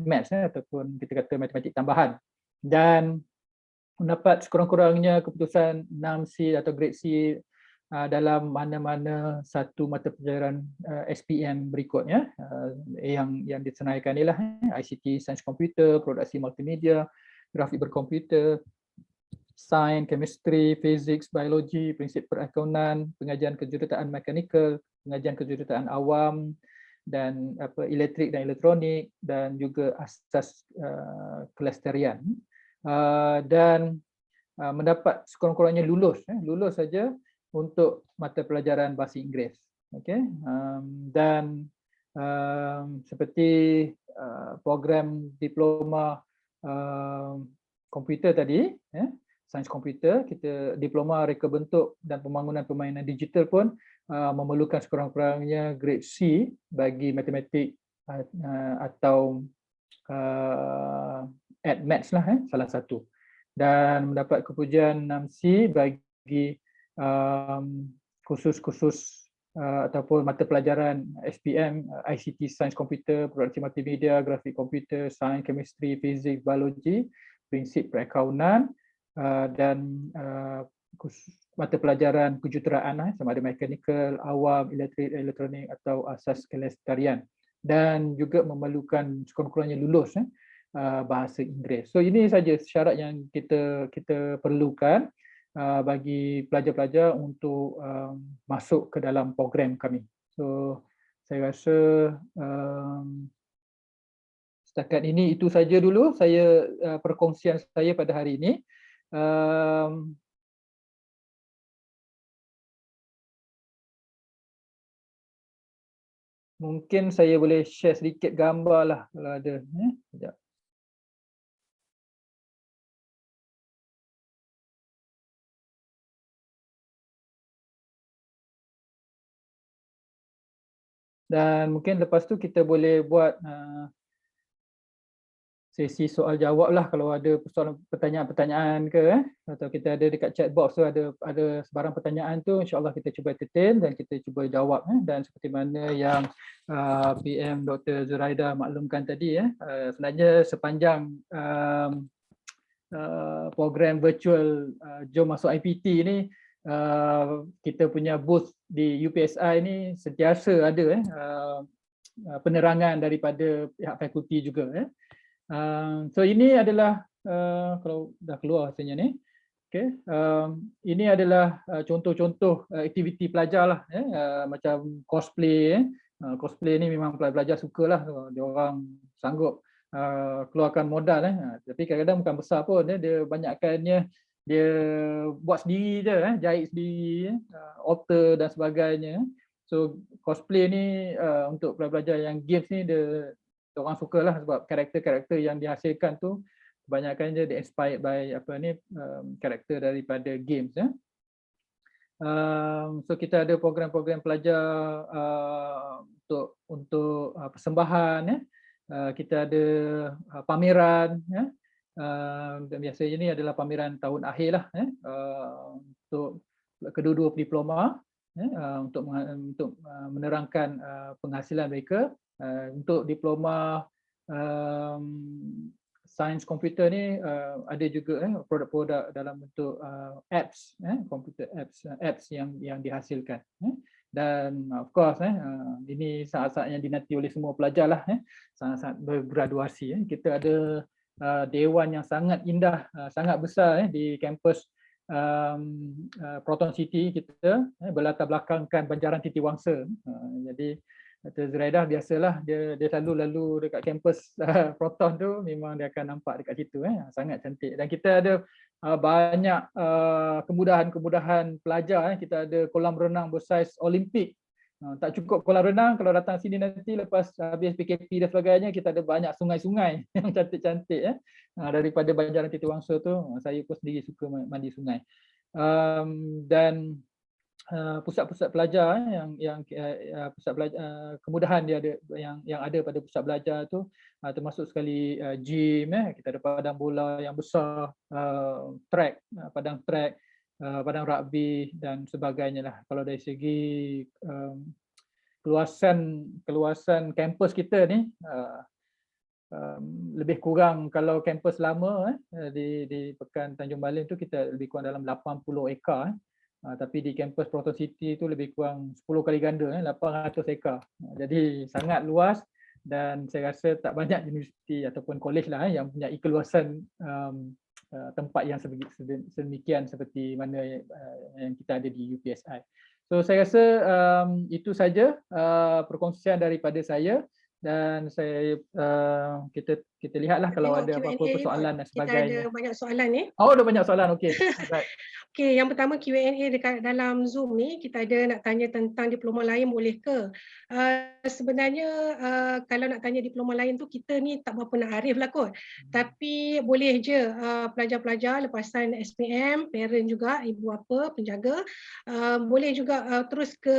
maths, ataupun kita kata matematik tambahan. Dan mendapat sekurang-kurangnya keputusan 6C atau grade C dalam mana-mana satu mata pelajaran SPM berikutnya, yang disenaraikan ialah ICT, Sains Komputer, Produksi Multimedia, Grafik Berkomputer, Sains, Chemistry, Physics, Biologi, Prinsip Perakaunan, Pengajian Kejuruteraan Mekanikal, Pengajian Kejuruteraan Awam, dan elektrik dan elektronik, dan juga asas kelestarian. Dan mendapat sekurang-kurangnya lulus saja untuk mata pelajaran bahasa Inggeris. Okay. Dan seperti program diploma komputer tadi, Sains Komputer, kita diploma reka bentuk dan pembangunan permainan digital pun memerlukan sekurang-kurangnya grade C bagi matematik atau maths lah, salah satu. Dan mendapat kepujian 6C bagi khusus-khusus ataupun mata pelajaran SPM, ICT, Sains Komputer, Produksi Multimedia, Grafik Komputer, Sains, Chemistry, Physics, Biologi, Prinsip Perakaunan, dan mata pelajaran kejuruteraan sama ada mekanikal, awam, elektrik, elektronik atau asas kelestarian, dan juga memerlukan sekurang-kurangnya lulus bahasa Inggeris. So ini saja syarat yang kita perlukan bagi pelajar-pelajar untuk masuk ke dalam program kami. So saya rasa setakat ini itu saja dulu saya perkongsian saya pada hari ini. Mungkin saya boleh share sedikit gambar lah kalau ada. Sekejap. Dan mungkin lepas tu kita boleh buat sesi soal jawab lah kalau ada soalan pertanyaan-pertanyaan ke, atau kita ada dekat chat box tu ada sebarang pertanyaan tu, insya-Allah kita cuba entertain dan kita cuba jawab. Dan seperti mana yang PM Dr. Zuraida maklumkan tadi, sebenarnya sepanjang program virtual Jom Masuk IPT ni, kita punya booth di UPSI ni sentiasa ada penerangan daripada pihak fakulti juga. So ini adalah kalau dah keluar rasanya ni. Okay. Ini adalah contoh-contoh aktiviti pelajar lah, macam cosplay. Cosplay ni memang pelajar sukalah, dia orang sanggup keluarkan modal. Tapi kadang-kadang bukan besar pun, dia banyakkannya dia buat sendiri je, jahit sendiri, alter dan sebagainya. So cosplay ni untuk pelajar yang games ni dia orang sukalah sebab karakter-karakter yang dihasilkan tu kebanyakan dia inspired by karakter daripada games. So kita ada program-program pelajar untuk persembahan, kita ada pameran, dan biasanya ini adalah pameran tahun akhir lah, untuk kedua-dua diploma, untuk menerangkan penghasilan mereka. Untuk diploma sains komputer ni ada juga produk-produk dalam bentuk apps, komputer apps yang dihasilkan. Dan of course ini saat-saat yang dinanti oleh semua pelajar lah, saat-saat bergraduasi. Kita ada dewan yang sangat indah, sangat besar di kampus Proton City kita, berlatar belakangkan Banjaran Titiwangsa. Jadi Dr. Zuraidah biasalah dia selalu lalu dekat kampus Proton tu, memang dia akan nampak dekat situ, sangat cantik. Dan kita ada banyak kemudahan-kemudahan pelajar. Kita ada kolam renang bersaiz Olimpik. Tak cukup kolam renang, kalau datang sini nanti lepas habis PKP dan sebagainya, kita ada banyak sungai-sungai yang cantik-cantik daripada Banjaran Titiwangsa tu. Saya pun sendiri suka mandi sungai. Dan pusat-pusat pelajar yang pusat belajar, kemudahan dia ada yang ada pada pusat belajar tu termasuk sekali gym, kita ada padang bola yang besar, track, padang track, padang rugby dan sebagainya lah. Kalau dari segi keluasan kampus kita ni lebih kurang, kalau kampus lama di Pekan Tanjung Balin tu kita lebih kurang dalam 80 ekar. Tapi di kampus Proton City tu lebih kurang 10 kali ganda, 800 ekar. Jadi sangat luas dan saya rasa tak banyak universiti ataupun kolej lah yang punya keluasan tempat yang sedemikian seperti mana yang kita ada di UPSI. So saya rasa itu saja perkongsian daripada saya. Dan saya kita lihatlah kalau ada apa-apa persoalan dan sebagainya. Kita ada banyak soalan ni. Oh, ada banyak soalan. Okey. Okey, yang pertama Q&A dekat dalam Zoom ni, kita ada nak tanya tentang diploma lain boleh ke? Sebenarnya kalau nak tanya diploma lain tu kita ni tak berapa nak arif lah kot. Tapi boleh je pelajar-pelajar lepasan SPM, parent juga, ibu bapa, penjaga, boleh juga terus ke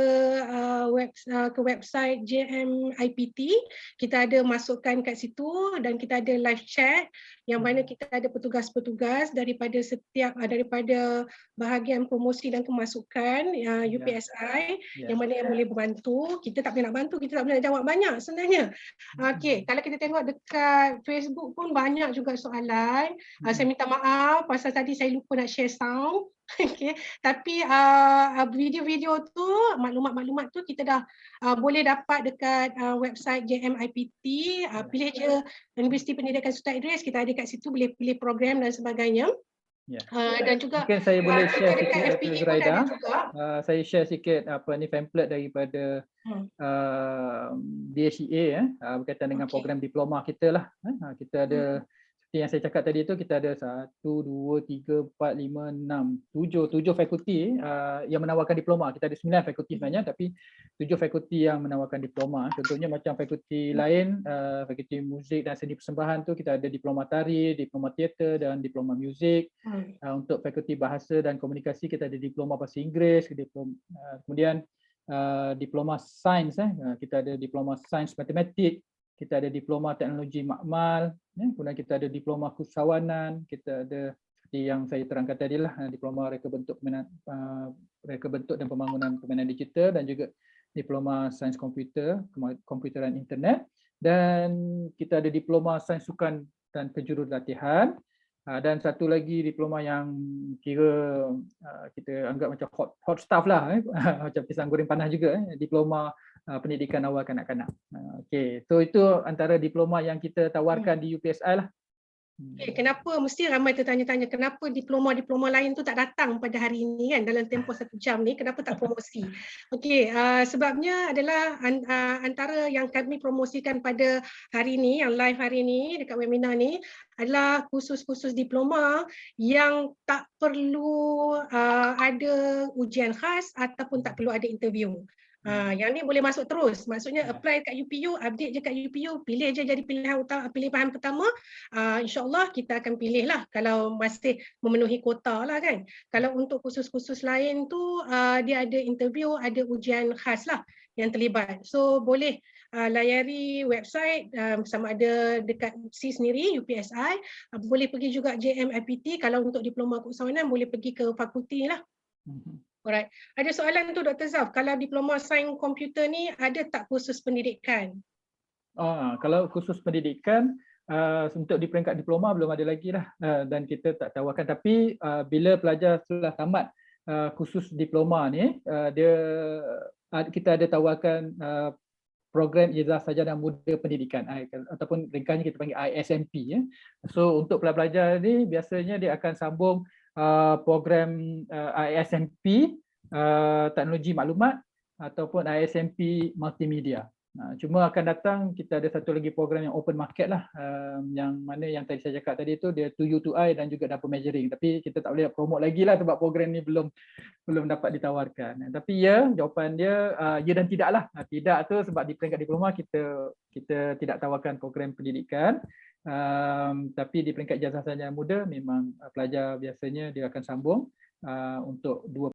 website JMIPT. Kita ada masukkan kat situ dan kita ada live chat yang mana kita ada petugas-petugas daripada daripada bahagian promosi dan kemasukan UPSI yang mana yang boleh membantu. Kita tak boleh nak bantu, kita tak boleh nak jawab banyak sebenarnya. Okey, kalau kita tengok dekat Facebook pun banyak juga soalan. Saya minta maaf pasal tadi saya lupa nak share sound. Okay. Tapi video-video tu, maklumat-maklumat tu kita dah boleh dapat dekat website JMIPT. Pilih je Universiti Pendidikan Sultan Idris, kita ada kat situ, boleh pilih program dan sebagainya. Dan juga mungkin saya boleh share sikit Dr. Zuraidah. Saya share sikit pamphlet daripada DHEA berkaitan dengan program diploma kita lah. Kita ada yang saya cakap tadi tu, kita ada 1, 2, 3, 4, 5, 6, 7 fakulti yang menawarkan diploma. Kita ada 9 fakulti sebenarnya, tapi 7 fakulti yang menawarkan diploma. Contohnya macam fakulti lain, fakulti muzik dan seni persembahan tu kita ada diploma tari, diploma teater dan diploma muzik. Untuk fakulti bahasa dan komunikasi kita ada diploma bahasa Inggeris, kemudian diploma sains, kita ada diploma sains matematik, kita ada diploma teknologi makmal, kemudian kita ada diploma keusahawanan, kita ada seperti yang saya terangkan tadi lah, diploma reka bentuk dan pembangunan permainan digital, dan juga diploma sains komputer, komputeran internet, dan kita ada diploma sains sukan dan kejurulatihan, Dan satu lagi diploma yang kira kita anggap macam hot stuff lah, macam pisang goreng panas juga, diploma pendidikan awal kanak-kanak. Okey, so itu antara diploma yang kita tawarkan di UPSI lah. Okay, kenapa mesti ramai tertanya-tanya kenapa diploma-diploma lain tu tak datang pada hari ini kan, dalam tempoh 1 jam ni, kenapa tak promosi? Okey, sebabnya adalah antara yang kami promosikan pada hari ini, yang live hari ini dekat webinar ni adalah khusus-khusus diploma yang tak perlu ada ujian khas ataupun tak perlu ada interview. Yang ni boleh masuk terus, maksudnya apply kat UPU, update je kat UPU, pilih je jadi pilihan pertama, insyaAllah kita akan pilih lah kalau masih memenuhi kuota lah kan. Kalau untuk khusus-khusus lain tu dia ada interview, ada ujian khas lah yang terlibat. So boleh layari website sama ada dekat UPSI sendiri, UPSI, boleh pergi juga JMIPT, kalau untuk diploma keusahawanan boleh pergi ke fakulti lah. Alright. Ada soalan tu Dr. Zaf, kalau diploma sains komputer ni ada tak khusus pendidikan? Kalau khusus pendidikan, untuk di peringkat diploma belum ada lagi lah, dan kita tak tawarkan. Tapi bila pelajar sudah tamat khusus diploma ni, kita ada tawarkan program Ijazah Sarjana Muda Pendidikan, ataupun ringkasnya kita panggil ISMP. So untuk pelajar ni biasanya dia akan sambung program ISMP Teknologi Maklumat ataupun ISMP Multimedia. Cuma akan datang kita ada satu lagi program yang open market lah, yang mana yang tadi saya cakap tadi tu dia 2U2I dan juga dapur measuring, tapi kita tak boleh promote lagi lah sebab program ni belum dapat ditawarkan. Tapi ya, jawapan dia ya dan tidak lah. Tidak tu sebab di peringkat diploma kita tidak tawarkan program pendidikan, tapi di peringkat ijazah sarjana muda memang pelajar biasanya dia akan sambung untuk 2